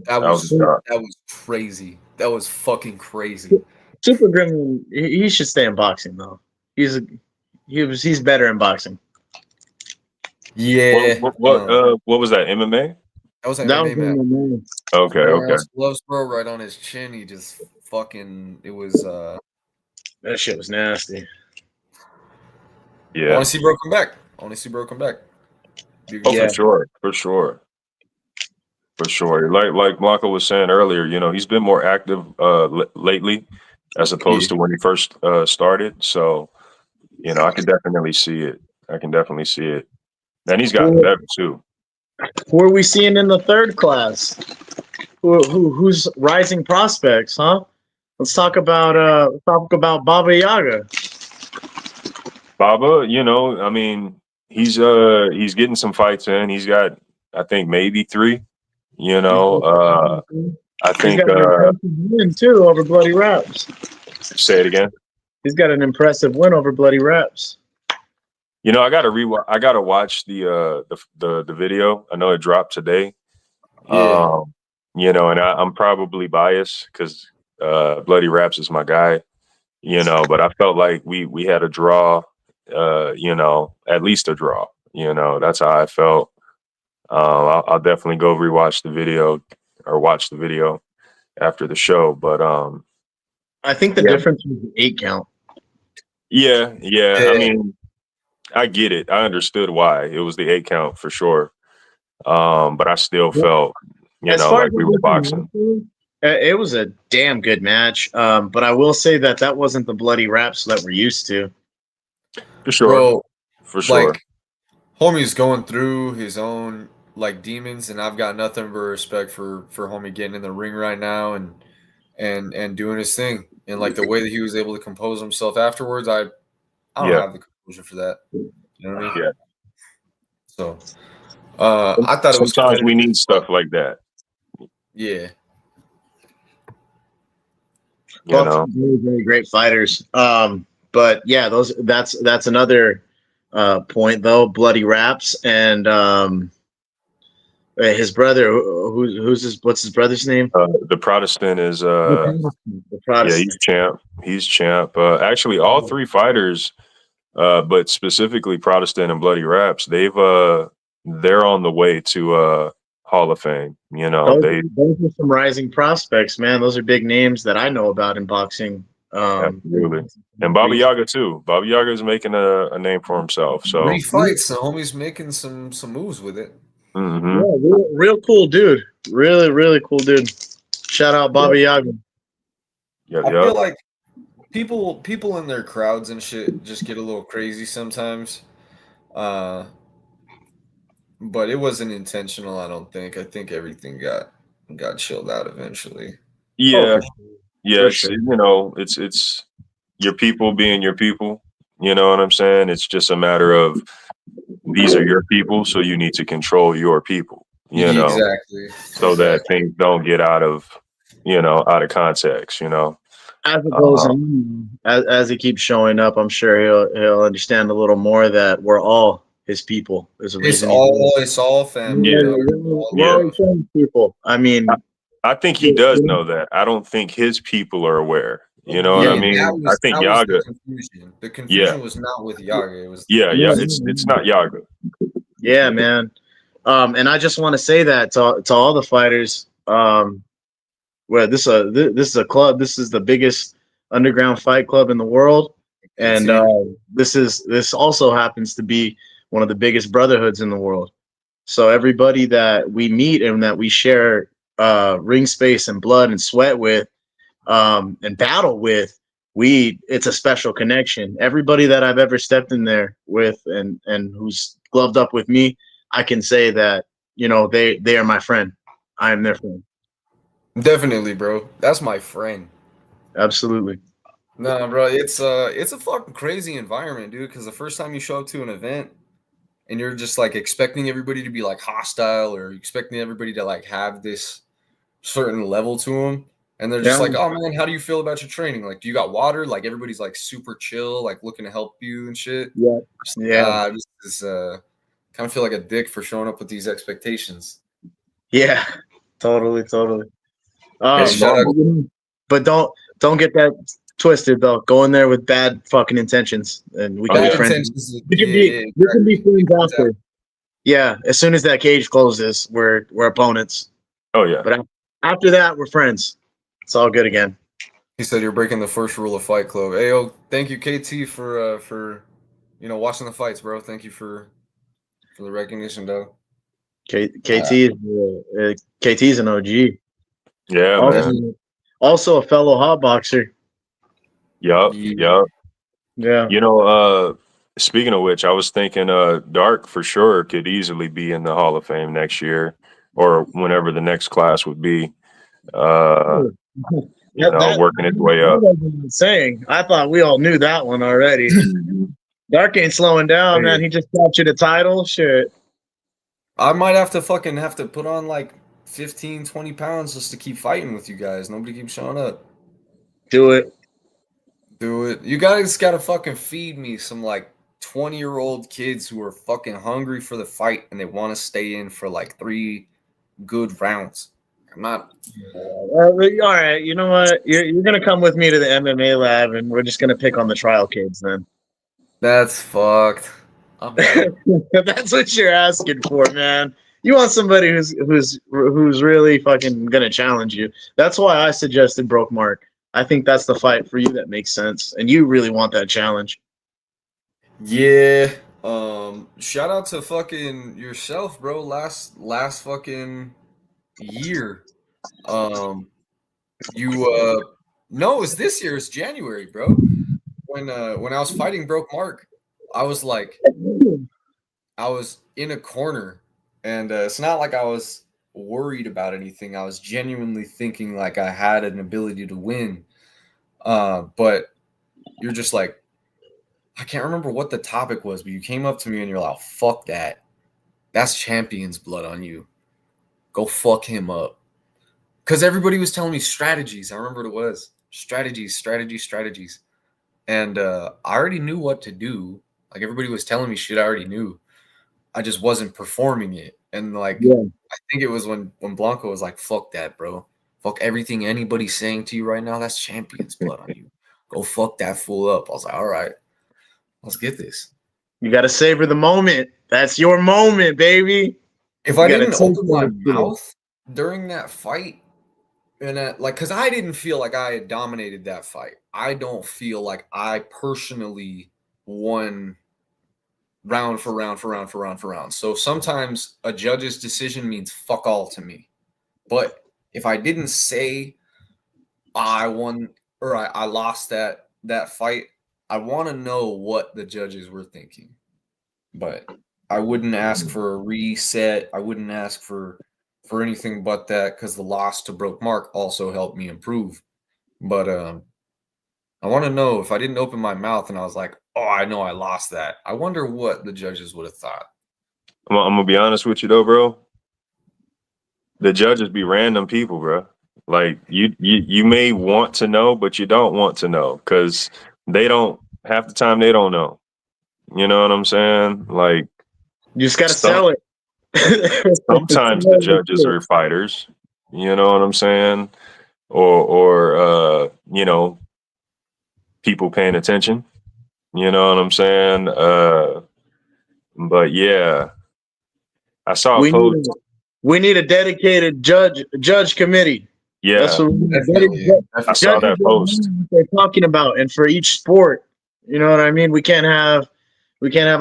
That was was shock. that was crazy. That was fucking crazy. Super Gremlin, he should stay in boxing though. He's better in boxing. Yeah. What was that? MMA? That was an That was MMA match. MMA. Okay, okay. Gloves, bro, right on his chin. He just fucking. It was. That shit was nasty. I Yeah. want to see bro come back. Oh, Yeah. for sure. Like Blanco was saying earlier, he's been more active lately as opposed to when he first started. So, I can definitely see it. And he's gotten better too. Who are we seeing in the third class? Who's rising prospects, huh? Let's talk about Baba Yaga. Baba, I mean, he's getting some fights in. He's got, I think, maybe 3. I He's think. got an impressive win too over Bloody Raps. Say it again. He's got an impressive win over Bloody Raps. I gotta watch the video. I know it dropped today. Yeah. And I'm probably biased because Bloody Raps is my guy. But I felt like we had a draw. At least a draw. That's how I felt. I'll definitely go rewatch the video or watch the video after the show. But I think the difference was the 8 count. Yeah. I mean, I get it. I understood why it was the 8 count for sure. But I still felt, like we were boxing. It was a damn good match. But I will say that wasn't the Bloody Raps that we're used to. For sure. Bro, For sure. Like, homie's going through his own like demons, and I've got nothing but respect for homie getting in the ring right now and doing his thing. And like the way that he was able to compose himself afterwards, I don't have the composure for that. You know what I mean? Yeah. So I thought it was sometimes we need stuff like that. Yeah. Both very, very great fighters. But yeah, that's another point though. Bloody Raps and his brother, what's his brother's name? The Protestant is The Protestant. yeah, he's champ. Actually, all 3 fighters, but specifically Protestant and Bloody Raps, they're on the way to Hall of Fame. Those are some rising prospects, man. Those are big names that I know about in boxing. Absolutely. And Baba Yaga too. Baba Yaga is making a name for himself. So 3 fights, the homie's making some moves with it. Mm-hmm. Yeah, real cool dude. Really, really cool dude. Shout out Baba Yaga. I feel like people in their crowds and shit just get a little crazy sometimes. But it wasn't intentional, I don't think. I think everything got chilled out eventually. Yeah, For yeah. sure. It's your people being your people. You know what I'm saying? It's just a matter of these are your people, so you need to control your people. Exactly. So that things don't get out of context. As it goes Uh, on, as he keeps showing up, I'm sure he'll understand a little more that we're all his people. There's a reason he's here. It's all family, Yeah, dog. We're yeah. all same people. I mean, I think he does know that. I don't think his people are aware. You know what Yeah, I mean? I think that was the Yaga. confusion. The Yeah, confusion was not with Yaga. It was yeah, yeah. yeah, It's not Yaga. yeah, man. And I just want to say that to all the fighters. Where this is a club. This is the biggest underground fight club in the world, and See, this also happens to be one of the biggest brotherhoods in the world. So everybody that we meet and that we share ring space and blood and sweat with, and battle with, it's a special connection. Everybody that I've ever stepped in there with and who's gloved up with me, I can say that they are my friend. I am their friend. definitely, bro. That's my friend. Absolutely. No, bro, it's a fucking crazy environment, dude. Because the first time you show up to an event and you're just like expecting everybody to be like hostile or expecting everybody to like have this certain level to them, and they're just Yeah. like, "Oh man, how do you feel about your training? Like, do you got water?" Like everybody's like super chill, like looking to help you and shit. Yeah. Just like, Yeah. this is kind of feel like a dick for showing up with these expectations. Yeah. Totally. Totally. Hey, Um, shout out. but don't get that twisted though. Go in there with bad fucking intentions, and we Oh can be Bad yeah, friends. intentions. We can Yeah, be yeah, we can be exactly. friends It comes after. out. Yeah. As soon as that cage closes, we're opponents. oh yeah. But after that, we're friends. It's all good again. He said you're breaking the first rule of Fight Club. Hey, yo, thank you, KT, for watching the fights, bro. Thank you for the recognition, though. KT's an OG. Yeah, Also, man. Definitely. also a fellow hot boxer. Yup, Yeah. yup. Yeah. Speaking of which, I was thinking Dark for sure could easily be in the Hall of Fame next year or whenever the next class would be. Uh, That working its way up. wasn't saying. I thought we all knew that one already. Dark ain't slowing down, man. He just captured a title. Shit. I might have to put on like 15, 20 pounds just to keep fighting with you guys. Nobody keeps showing up. Do it. Do it. You guys gotta fucking feed me some like 20-year-old kids who are fucking hungry for the fight and they want to stay in for like 3 good rounds. I'm not. All right. You know what? You're gonna come with me to the MMA lab, and we're just gonna pick on the trial kids then. That's fucked. I'm down. That's what you're asking for, man. You want somebody who's really fucking gonna challenge you. That's why I suggested Broke Mark. I think that's the fight for you that makes sense, and you really want that challenge. Yeah. Shout out to fucking yourself, bro. Last fucking year. Um, you no, it's this year. It's January, bro. When I was fighting Broke Mark, I was like, I was in a corner, and it's not like I was worried about anything. I was genuinely thinking like I had an ability to win. But you're just like, I can't remember what the topic was, but you came up to me and you're like, fuck that. That's champion's blood on you. Go fuck him up. Because everybody was telling me strategies. I remember what it was. Strategies. And I already knew what to do. Like everybody was telling me shit I already knew. I just wasn't performing it. And like Yeah. I think it was when Blanco was like, fuck that, bro. Fuck everything anybody's saying to you right now. That's champion's blood on you. Go fuck that fool up. I was like, all right, let's get this. You gotta savor the moment. That's your moment, baby. If You I gotta didn't take open my that shit. mouth during that fight, and because I didn't feel like I had dominated that fight. I don't feel like I personally won round for round. So sometimes a judge's decision means fuck all to me. But if I didn't say I won or I lost that that fight, I want to know what the judges were thinking. But I wouldn't ask for a reset. I wouldn't ask for anything but that, because the loss to Broke Mark also helped me improve. But I want to know, if I didn't open my mouth and I was like, "Oh, I know I lost that," I wonder what the judges would have thought. I'm gonna be honest with you though, bro. The judges be random people, bro. Like you may want to know, but you don't want to know, because they don't, half the time they don't know. You know what I'm saying? Like, You just gotta some- sell it. sometimes the judges are fighters. You know what I'm saying? Or you know, people paying attention. You know what I'm saying? But yeah, I saw a we post. need, we need a dedicated judge committee. That's Yeah, what we need. Definitely. I saw that post. What they're talking about, and for each sport, you know what I mean. We can't have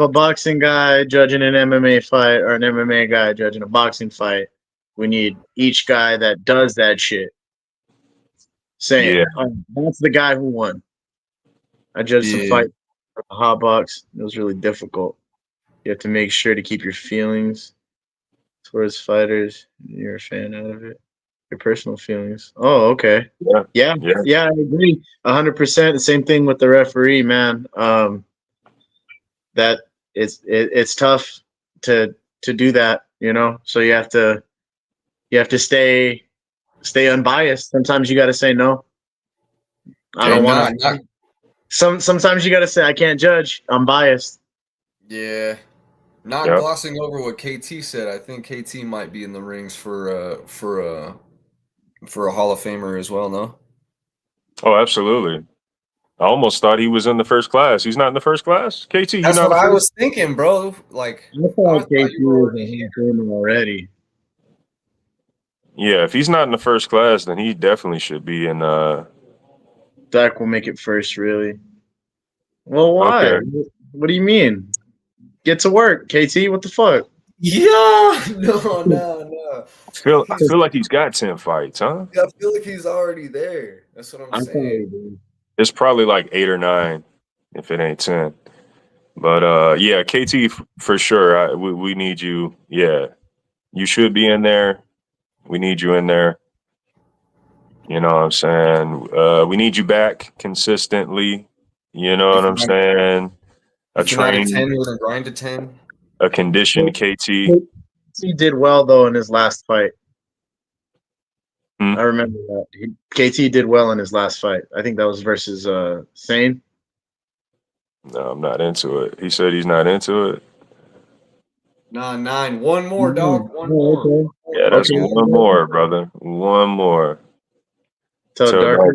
a boxing guy judging an MMA fight or an MMA guy judging a boxing fight. We need each guy that does that shit saying, Yeah. "Oh, that's the guy who won." I judged some Yeah. fight for the hot box. It was really difficult. You have to make sure to keep your feelings towards fighters. You're a fan out of it. Your personal feelings. Oh, okay. Yeah. Yeah, I agree. 100%. The same thing with the referee, man. That it's tough to do that, you know. So you have to stay unbiased. Sometimes you got to say no. I don't want to. Sometimes you got to say I can't judge. I'm biased. Yeah. Not Yep. glossing over what KT said, I think KT might be in the rings for a Hall of Famer as well, no? Oh, absolutely. I almost thought he was in the first class. He's not in the first class? KT, you That's not what the I first? was thinking, bro. Like, I thought I thought KT you were was already a here. Hall of Famer already. Yeah, if he's not in the first class, then he definitely should be in Dak will make it first, really. Well, why? okay. What do you mean? Get to work, KT. What the fuck? Yeah, no. I feel like he's got 10 fights, huh? I feel like he's already there. That's what I'm I saying. probably It's probably like 8 or 9 if it ain't 10. But yeah, KT for sure. We need you. Yeah. You should be in there. We need you in there. You know what I'm saying? We need you back consistently. You know what I'm saying? A If you're not a 10, trained, you're gonna grind to 10. a conditioned KT. He did well though in his last fight. Hmm? I remember that. KT did well in his last fight. I think that was versus Sane. No, I'm not into it. He said he's not into it. Nah, 9. One more, dog. One more. Okay. Yeah, that's Okay. one more, brother. One more. Tell Tell Darker.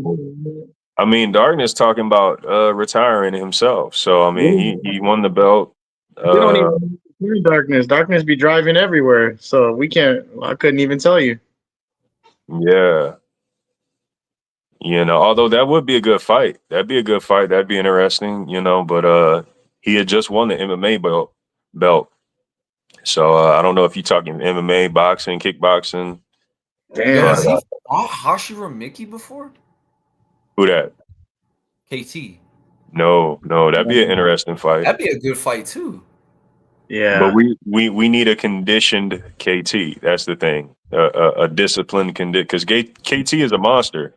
I mean, Darkness talking about retiring himself. So I mean, he won the belt. We don't even hear Darkness. Darkness be driving everywhere, so we can't. I couldn't even tell you. Yeah. You know, although that would be a good fight. That'd be a good fight. That'd be interesting, you know, but he had just won the MMA belt. So I don't know if you're talking MMA, boxing, kickboxing. Damn. Yo, has But, he fought Hashira Mickey before? who that? KT. No, that'd be an interesting fight. That'd be a good fight too. Yeah. But we need a conditioned KT. That's the thing. A disciplined because KT is a monster.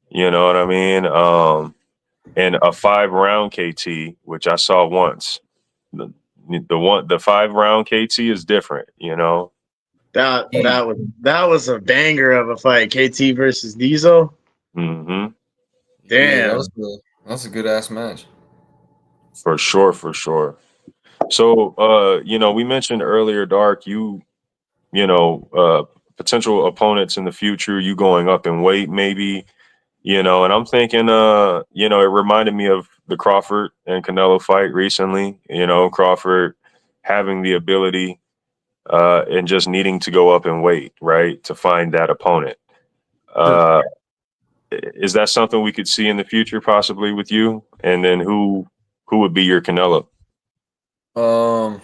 You know what I mean? And a 5-round KT, which I saw once. The 5-round KT is different. You know. That was a banger of a fight. KT versus Diesel. Mm-hmm. Yeah, Damn. that's a good ass match. For sure. So, you know, we mentioned earlier, Dark. Potential opponents in the future. You going up in weight, maybe. You know, and I'm thinking, you know, it reminded me of the Crawford and Canelo fight recently. You know, Crawford having the ability and just needing to go up in weight, right, to find that opponent. Is that something we could see in the future, possibly with you? And then who would be your Canelo? I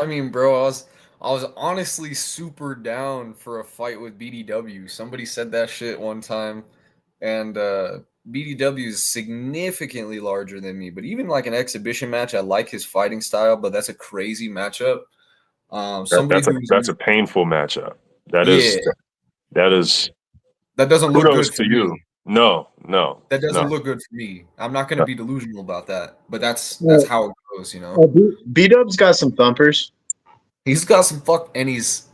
mean, bro, I was honestly super down for a fight with BDW. Somebody said that shit one time, and BDW is significantly larger than me, but even like an exhibition match, I like his fighting style, but that's a crazy matchup. Somebody who's That's a painful matchup. That yeah, is that doesn't look kudos good for to you. me. No. That doesn't look good for me. I'm not going to be delusional about that, but that's Well, how it goes, you know. B-Dub's got some thumpers. He's got some and he's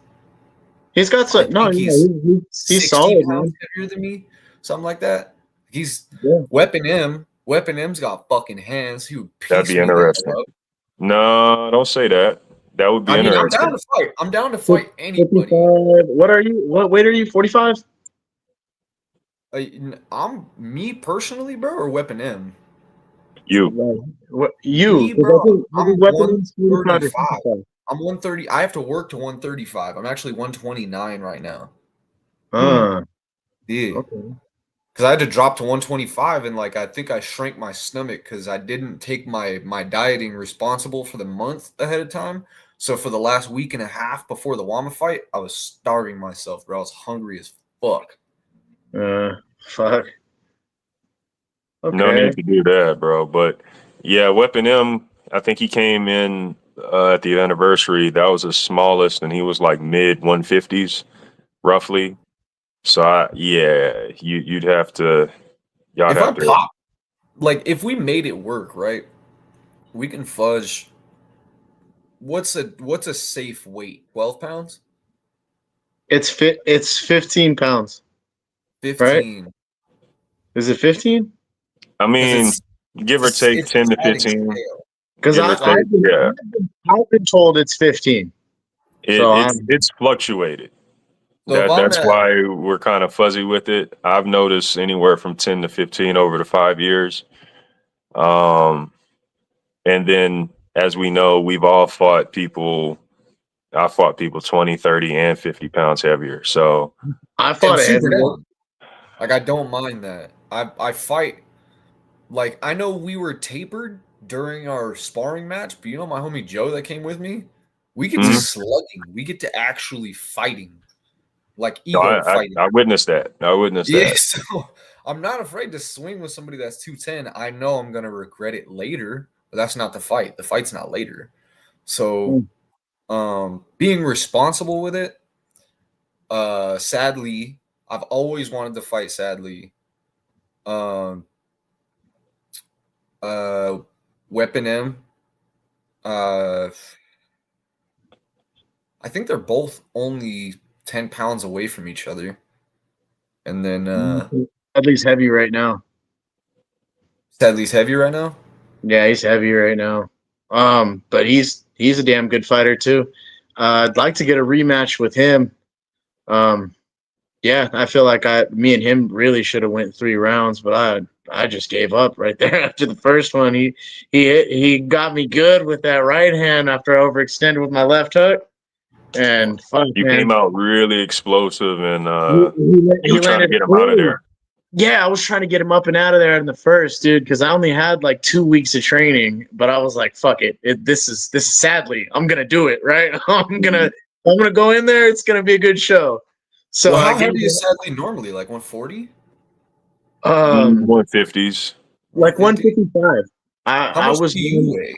He's got I some. No, think yeah, he's he's 60 solid, pounds man. heavier than me, something like that. He's Yeah. Weapon M. Weapon M's got fucking hands. He would That'd piece be me the hell interesting. up. No, don't say that. That would be I mean, I'm interesting. down to fight. I'm down to fight 55. anybody. What are you? What weight are you? 45? I'm me personally, bro, or Weapon M. You. What you? Me, 'Cause bro. I think I'm weapons 45 or 135. 55. I'm 130. I have to work to 135. I'm actually 129 right now. Yeah. Okay. Because I had to drop to 125, and like I think I shrank my stomach because I didn't take my dieting responsible for the month ahead of time. So for the last week and a half before the Wama fight, I was starving myself, bro. I was hungry as fuck. Fuck. Okay. No need to do that, bro. But yeah, Weapon M, I think he came in at the anniversary. That was his smallest, and he was like mid 150s, roughly. So you'd have to. Y'all If I have to. pop, like if we made it work, right? We can fudge. What's a safe weight? 12 pounds? It's 15 pounds, right? 15. Is it 15? I mean, give or take It's 10 to sliding 15. scale. Because Give or take, yeah. I've been told it's 15. It's fluctuated. So if I'm That's why we're kind of fuzzy with it. I've noticed anywhere from 10 to 15 over the 5 years. And then, as we know, we've all fought people. I fought people 20, 30, and 50 pounds heavier. So I fought a super heavyweight. down. Like I don't mind that. I fight. Like I know we were tapered during our sparring match, but you know my homie Joe that came with me. We get to slugging. We get to actually fighting, like ego fighting. I witnessed that. Yeah, so I'm not afraid to swing with somebody that's 210. I know I'm gonna regret it later, but that's not the fight. The fight's not later. So being responsible with it, sadly, I've always wanted to fight sadly. Weapon M. I think they're both only 10 pounds away from each other. And then Sadly's heavy right now. Sadly's heavy right now? Yeah, he's heavy right now. But he's a damn good fighter too. I'd like to get a rematch with him. Yeah, I feel like me and him really should have went 3 rounds, but I just gave up right there after the first one. He got me good with that right hand after I overextended with my left hook. And fuck, you man. came out really explosive, and he you were trying to landed get him out of there. Yeah, I was trying to get him up and out of there in the first, dude, because I only had like 2 weeks of training, but I was like, fuck it. This is sadly, I'm gonna do it, right? I'm gonna go in there, it's gonna be a good show. So how heavy is Sadly normally? Like 140? 150s. Like 155. How much do you weigh?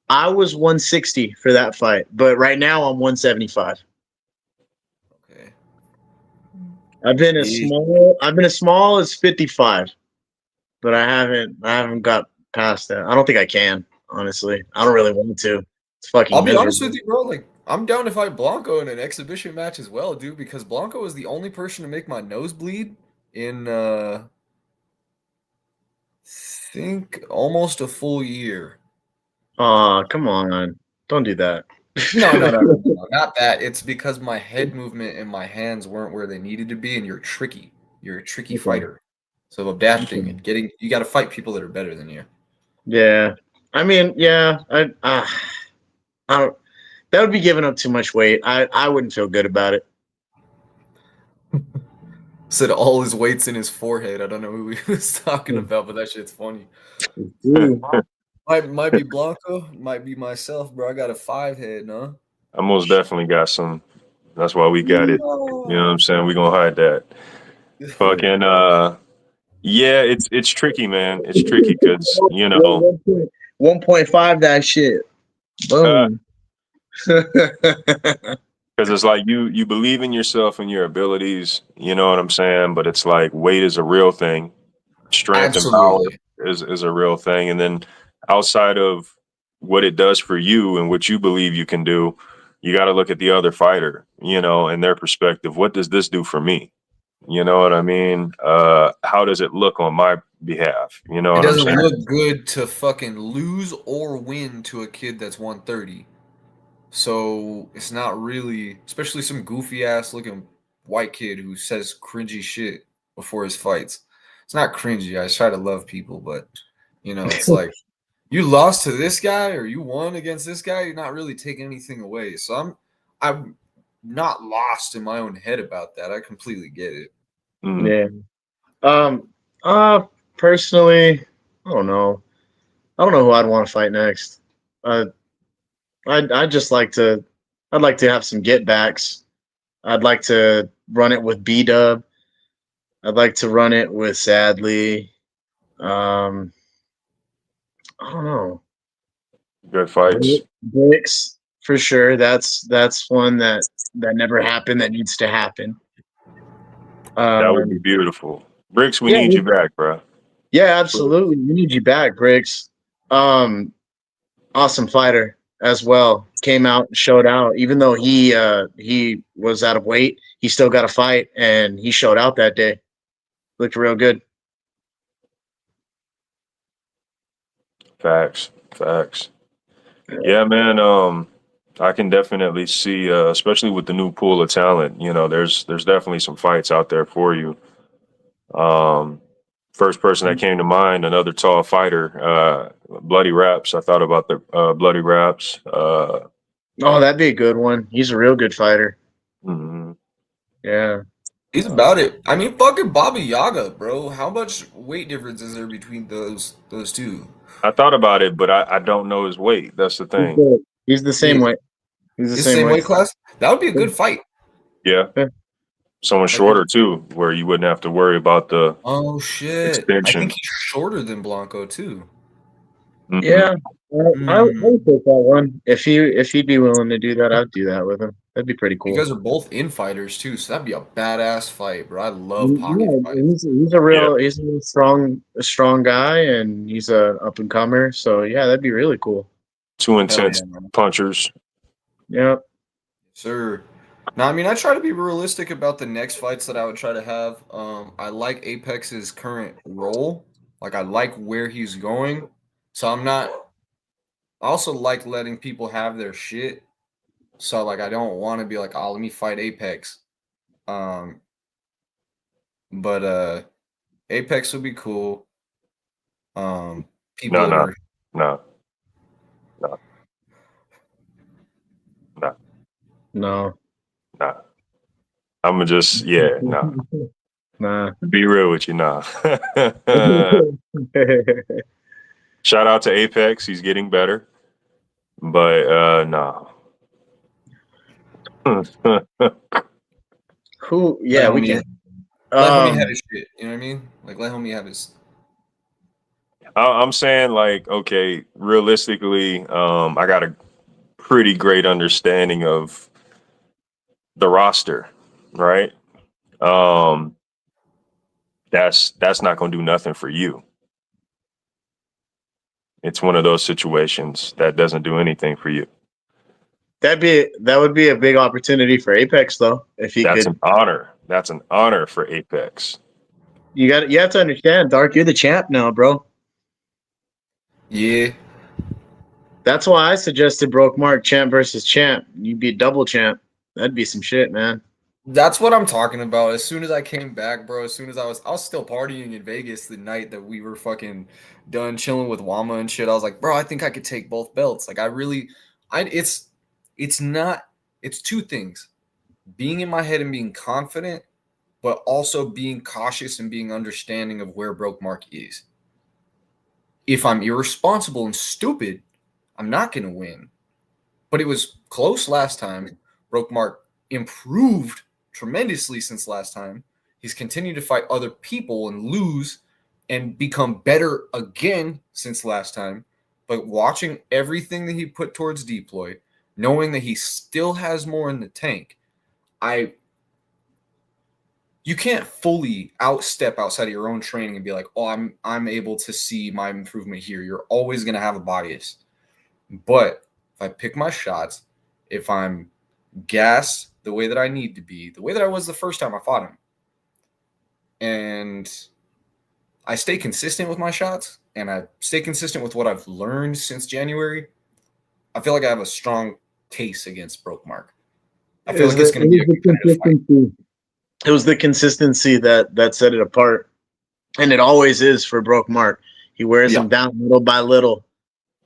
I was 160 for that fight, but right now I'm 175. Okay. I've been as small as 55, but I haven't got past that. I don't think I can, honestly. I don't really want to. It's fucking I'll be miserable. honest with you, bro. Like, I'm down to fight Blanco in an exhibition match as well, dude, because Blanco was the only person to make my nose bleed in think almost a full year. Aw, come on. Don't do that. No, not that. It's because my head movement and my hands weren't where they needed to be, and you're tricky. You're a tricky fighter. So adapting and you got to fight people that are better than you. Yeah. I mean, yeah, I don't. That would be giving up too much weight. I wouldn't feel good about it. Said all his weight's in his forehead. I don't know who he was talking about, but that shit's funny. Might be Blanco, might be myself, bro. I got a 5 head, no? I most definitely got some. That's why we got it. You know what I'm saying? We're gonna hide that. Fucking Yeah, it's tricky, man. It's tricky because 1.5 that shit. uh, Boom. it's like you believe in yourself and your abilities. You know what I'm saying? But it's like weight is a real thing. Strength and power Absolutely. is a real thing. And then outside of what it does for you and what you believe you can do, you got to look at the other fighter, and their perspective. What does this do for me? You know what I mean? How does it look on my behalf? You know It what I'm doesn't saying? look good to fucking lose or win to a kid that's 130. So it's not really, especially some goofy ass looking white kid who says cringy shit before his fights. It's not cringy. I try to love people, but it's like you lost to this guy or you won against this guy, you're not really taking anything away. So I'm not lost in my own head about that. I completely get it. Mm. Yeah. Um. Personally, I don't know. I don't know who I'd want to fight next. Uh, I'd just like to. I'd like to have some get backs. I'd like to run it with B Dub. I'd like to run it with Sadly. Um. I don't know. Good fights. Bricks for sure. That's one that never happened. That needs to happen. That would be Um. beautiful. Bricks, we Yeah. need you back, bro. Yeah. Absolutely. We need you back, Bricks. Awesome fighter as well. Came out and showed out. Even though he was out of weight, he still got a fight and he showed out that day. Looked real good. Facts. Facts. Yeah, man. I can definitely see, especially with the new pool of talent. There's definitely some fights out there for you. Um, First person that came to mind, another tall fighter, Bloody Raps. I thought about the Bloody Raps. Oh, that'd be a good one. He's a real good fighter. Mhm. Yeah. He's about it. I mean, fucking Baba Yaga, bro. How much weight difference is there between those two? I thought about it, but I don't know his weight. That's the He's thing. the, he's the same Yeah, weight. He's the his same same weight. weight class. That would be a good fight. Yeah, Yeah. someone Like, shorter too, where you wouldn't have to worry about the oh shit! I think extension. he's shorter than Blanco too. Hmm. Yeah. I Hmm. would take that one. If he'd be willing to do that, I'd do that with him. That'd be pretty You cool. guys are both infighters too, so that'd be a badass fight, bro. I love pocket Yeah, fights. Yeah, he's a strong guy, and he's a up and comer. So yeah, that'd be really cool. two Hell intense yeah, man. punchers. Yeah, Sir. Now, I mean, I try to be realistic about the next fights that I would try to have. I like Apex's current role. Like, I like where he's going. So I'm not. I also like letting people have their shit. So like, I don't want to be like, oh, let me fight Apex. Um, but Apex would be cool. No, People that no, are no, no, no, no, no. I'm gonna just no. nah. Be real with you, nah. Shout out to Apex, he's getting better, but no. Who? let Yeah, we homie can. let homie have Um, his shit. You know what I mean? Like let homie have his. I'm saying like, okay, realistically, I got a pretty great understanding of the roster, right? Um, that's not gonna do nothing for you. It's one of those situations that doesn't do anything for you. that would be a big opportunity for Apex though. If he That's could, an honor. That's an honor for Apex. you have to understand, Dark. You're the champ now, bro. Yeah, That's why I suggested Broke Mark champ versus champ. You'd be double champ. That'd be some shit, man. that's what I'm talking about. As soon as I came back, bro, as soon as I was still partying in Vegas the night that we were fucking done chilling with Wama and shit. I was like, bro, I think I could take both belts. Like I really it's not it's two things. Being in my head and being confident, but also being cautious and being understanding of where Broke Mark is. If I'm irresponsible and stupid, I'm not gonna win. But it was close last time. Broke Mark improved tremendously since last time. He's continued to fight other people and lose, and become better again since last time. But watching everything that he put towards deploy, knowing that he still has more in the tank, you can't fully outstep outside of your own training and be like, oh, I'm able to see my improvement here. You're always going to have a bias. But if I pick my shots, if I'm gassed the way that I need to be, the way that I was the first time I fought him, and I stay consistent with my shots and I stay consistent with what I've learned since January, I feel like I have a strong case against Broke Mark. I feel like it's going to be a competitive fight. It was the consistency that set it apart, and it always is for Broke Mark. He wears them down little by little.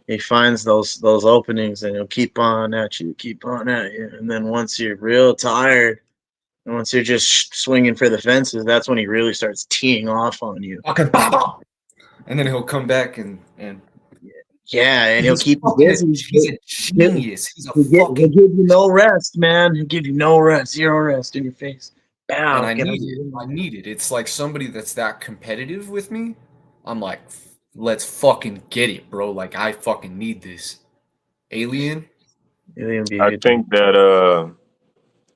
He finds those openings, and he'll keep on at you, and then once you're real tired, and once you're just swinging for the fences, that's when he really starts teeing off on you. Okay, and then he'll come back and yeah, and he'll keep you busy. He's a genius. He'll give you no rest, man. He'll give you no rest, zero rest in your face. Bow, and I need it. It's like somebody that's that competitive with me. I'm like, let's fucking get it, bro. Like, I fucking need this. Alien. I think that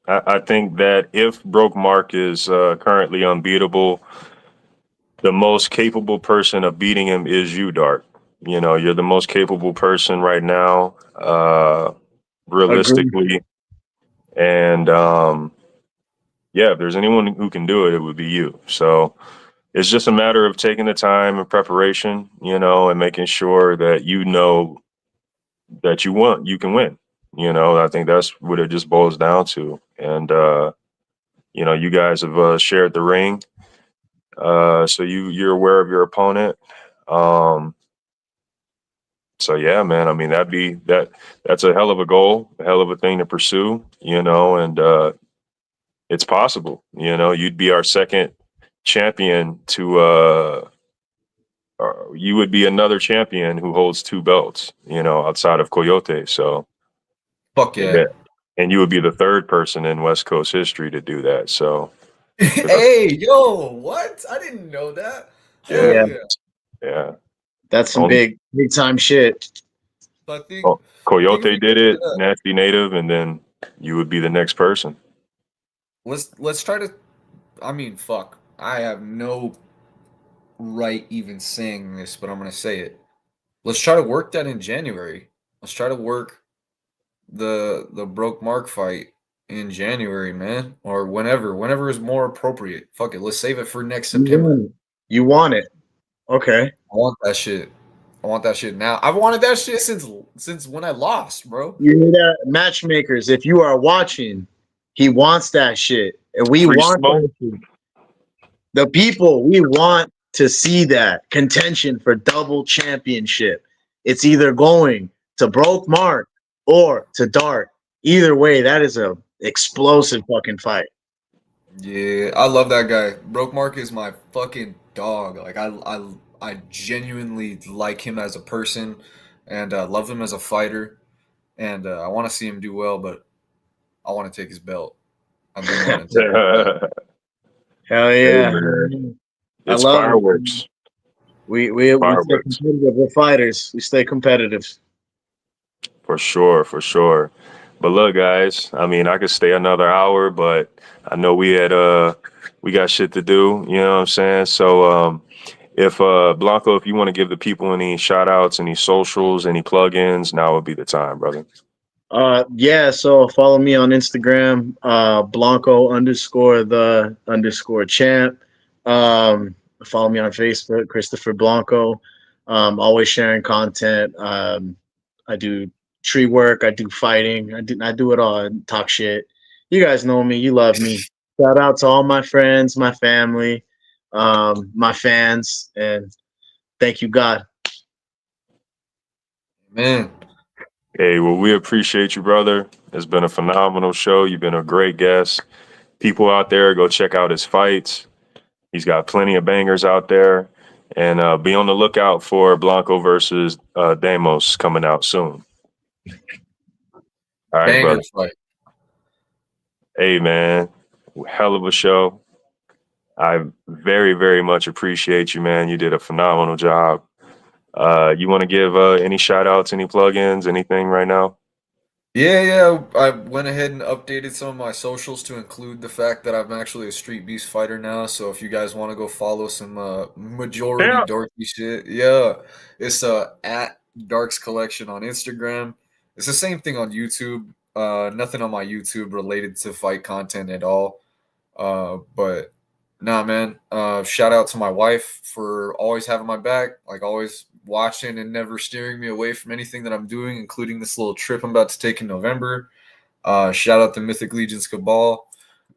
I think that if Broke Mark is currently unbeatable, the most capable person of beating him is you, Dart. You know, you're the most capable person right now, realistically. Agreed. And yeah, if there's anyone who can do it, it would be you. So it's just a matter of taking the time and preparation, you know, and making sure that you know that you can win. You know, I think that's what it just boils down to. And you know, you guys have shared the ring, so you're aware of your opponent. So yeah, man. I mean, that's a hell of a goal, a hell of a thing to pursue. You know, and it's possible. You know, you'd be our second champion to. You would be another champion who holds 2 belts. You know, outside of Coyote. So. Fuck yeah. And you would be the third person in West Coast history to do that. So, hey, yo, what? I didn't know that. Yeah. That's some big time shit. I think Coyote did it, Nasty Native, and then you would be the next person. Let's try to. I mean, fuck. I have no right even saying this, but I'm gonna say it. Let's try to work that in January. Let's try to work the Broke Mark fight in January, man, or whenever is more appropriate. Fuck it, let's save it for next September. You want it? Okay. I want that shit now. I've wanted that shit since when I lost, bro. You hear that, matchmakers? If you are watching, he wants that shit, and we want that shit. The people, we want to see that contention for double championship. It's either going to Broke Mark or to Dart. Either way, that is a explosive fucking fight. Yeah, I love that guy. Broke Mark is my fucking dog. Like I genuinely like him as a person, and love him as a fighter, and I want to see him do well. But I want to take his belt. I've been wanting to. Hell yeah! It's fireworks. We stay competitive. We're fighters. We stay competitive. For sure. But look, guys, I mean, I could stay another hour, but I know we got shit to do, you know what I'm saying? So if Blanco, if you want to give the people any shout outs, any socials, any plugins, now would be the time, brother. Yeah, so follow me on Instagram, Blanco_the_champ. Follow me on Facebook, Christopher Blanco. Always sharing content. I do tree work, I do fighting, I do it all, I talk shit. You guys know me, you love me. Shout out to all my friends, my family, my fans, and thank you, God. Man. Hey, well, we appreciate you, brother. It's been a phenomenal show. You've been a great guest. People out there, go check out his fights. He's got plenty of bangers out there. And be on the lookout for Blanco versus Damos coming out soon. All right, Banger brother. fight. Hey, man. Hell of a show. I very, very much appreciate you, man. You did a phenomenal job. You want to give any shout outs, any plugins, anything right now? Yeah. I went ahead and updated some of my socials to include the fact that I'm actually a Street Beast fighter now. So if you guys want to go follow some majority Yeah. dorky shit, yeah, it's at Darks Collection on Instagram. It's the same thing on YouTube. Nothing on my YouTube related to fight content at all. But nah, man. Shout out to my wife for always having my back, like always watching and never steering me away from anything that I'm doing, including this little trip I'm about to take in November. Shout out to Mythic Legions Cabal.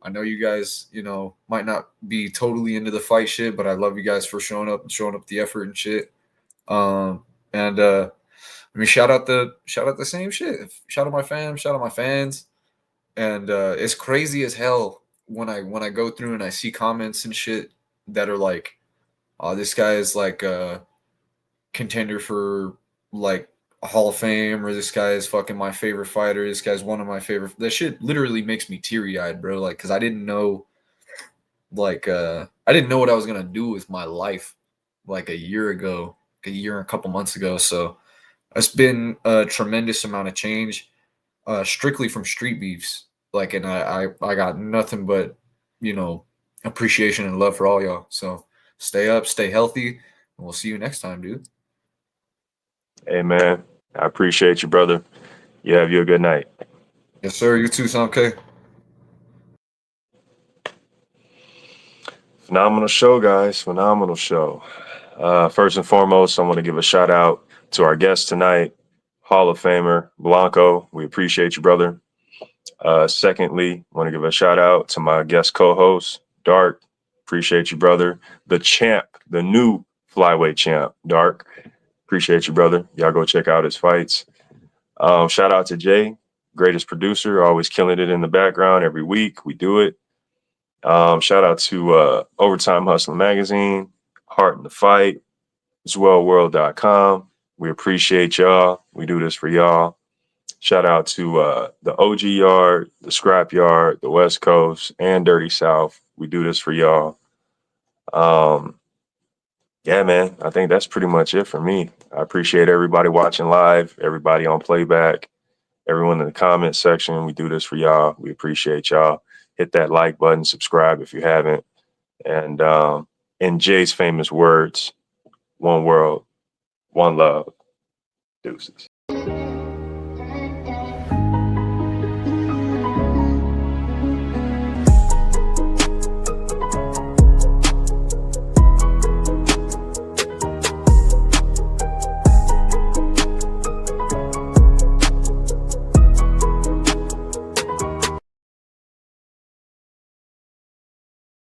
I know you guys, might not be totally into the fight shit, but I love you guys for showing up the effort and shit. And I mean, shout out the same shit. Shout out my fam. Shout out my fans. And it's crazy as hell when I go through and I see comments and shit that are like, "Oh, this guy is like a contender for like a Hall of Fame," or "This guy is fucking my favorite fighter. This guy's one of my favorite." That shit literally makes me teary eyed, bro. Like, cause I didn't know, I didn't know what I was gonna do with my life like a year ago, a year and a couple months ago. So it's been a tremendous amount of change, strictly from Street Beefs. Like, and I got nothing but, appreciation and love for all y'all. So stay up, stay healthy, and we'll see you next time, dude. Hey, man. I appreciate you, brother. You have you a good night. Yes, sir. You too, Sam K. Phenomenal show, guys. Phenomenal show. First and foremost, I want to give a shout out to our guest tonight, Hall of Famer Blanco. We appreciate you, brother. Secondly, I want to give a shout out to my guest co-host, Dark. Appreciate you, brother. The champ, the new flyweight champ, Dark. Appreciate you, brother. Y'all go check out his fights. Shout out to Jay, greatest producer, always killing it in the background every week. We do it. Shout out to Overtime Hustling Magazine, Heart in the Fight, zwellworld.com. We appreciate y'all. We do this for y'all. Shout out to the OG Yard, the Scrap Yard, the West Coast, and Dirty South. We do this for y'all. Yeah, man, I think that's pretty much it for me. I appreciate everybody watching live, everybody on playback, everyone in the comment section. We do this for y'all. We appreciate y'all. Hit that like button, subscribe if you haven't. And in Jay's famous words, one world, one love, deuces.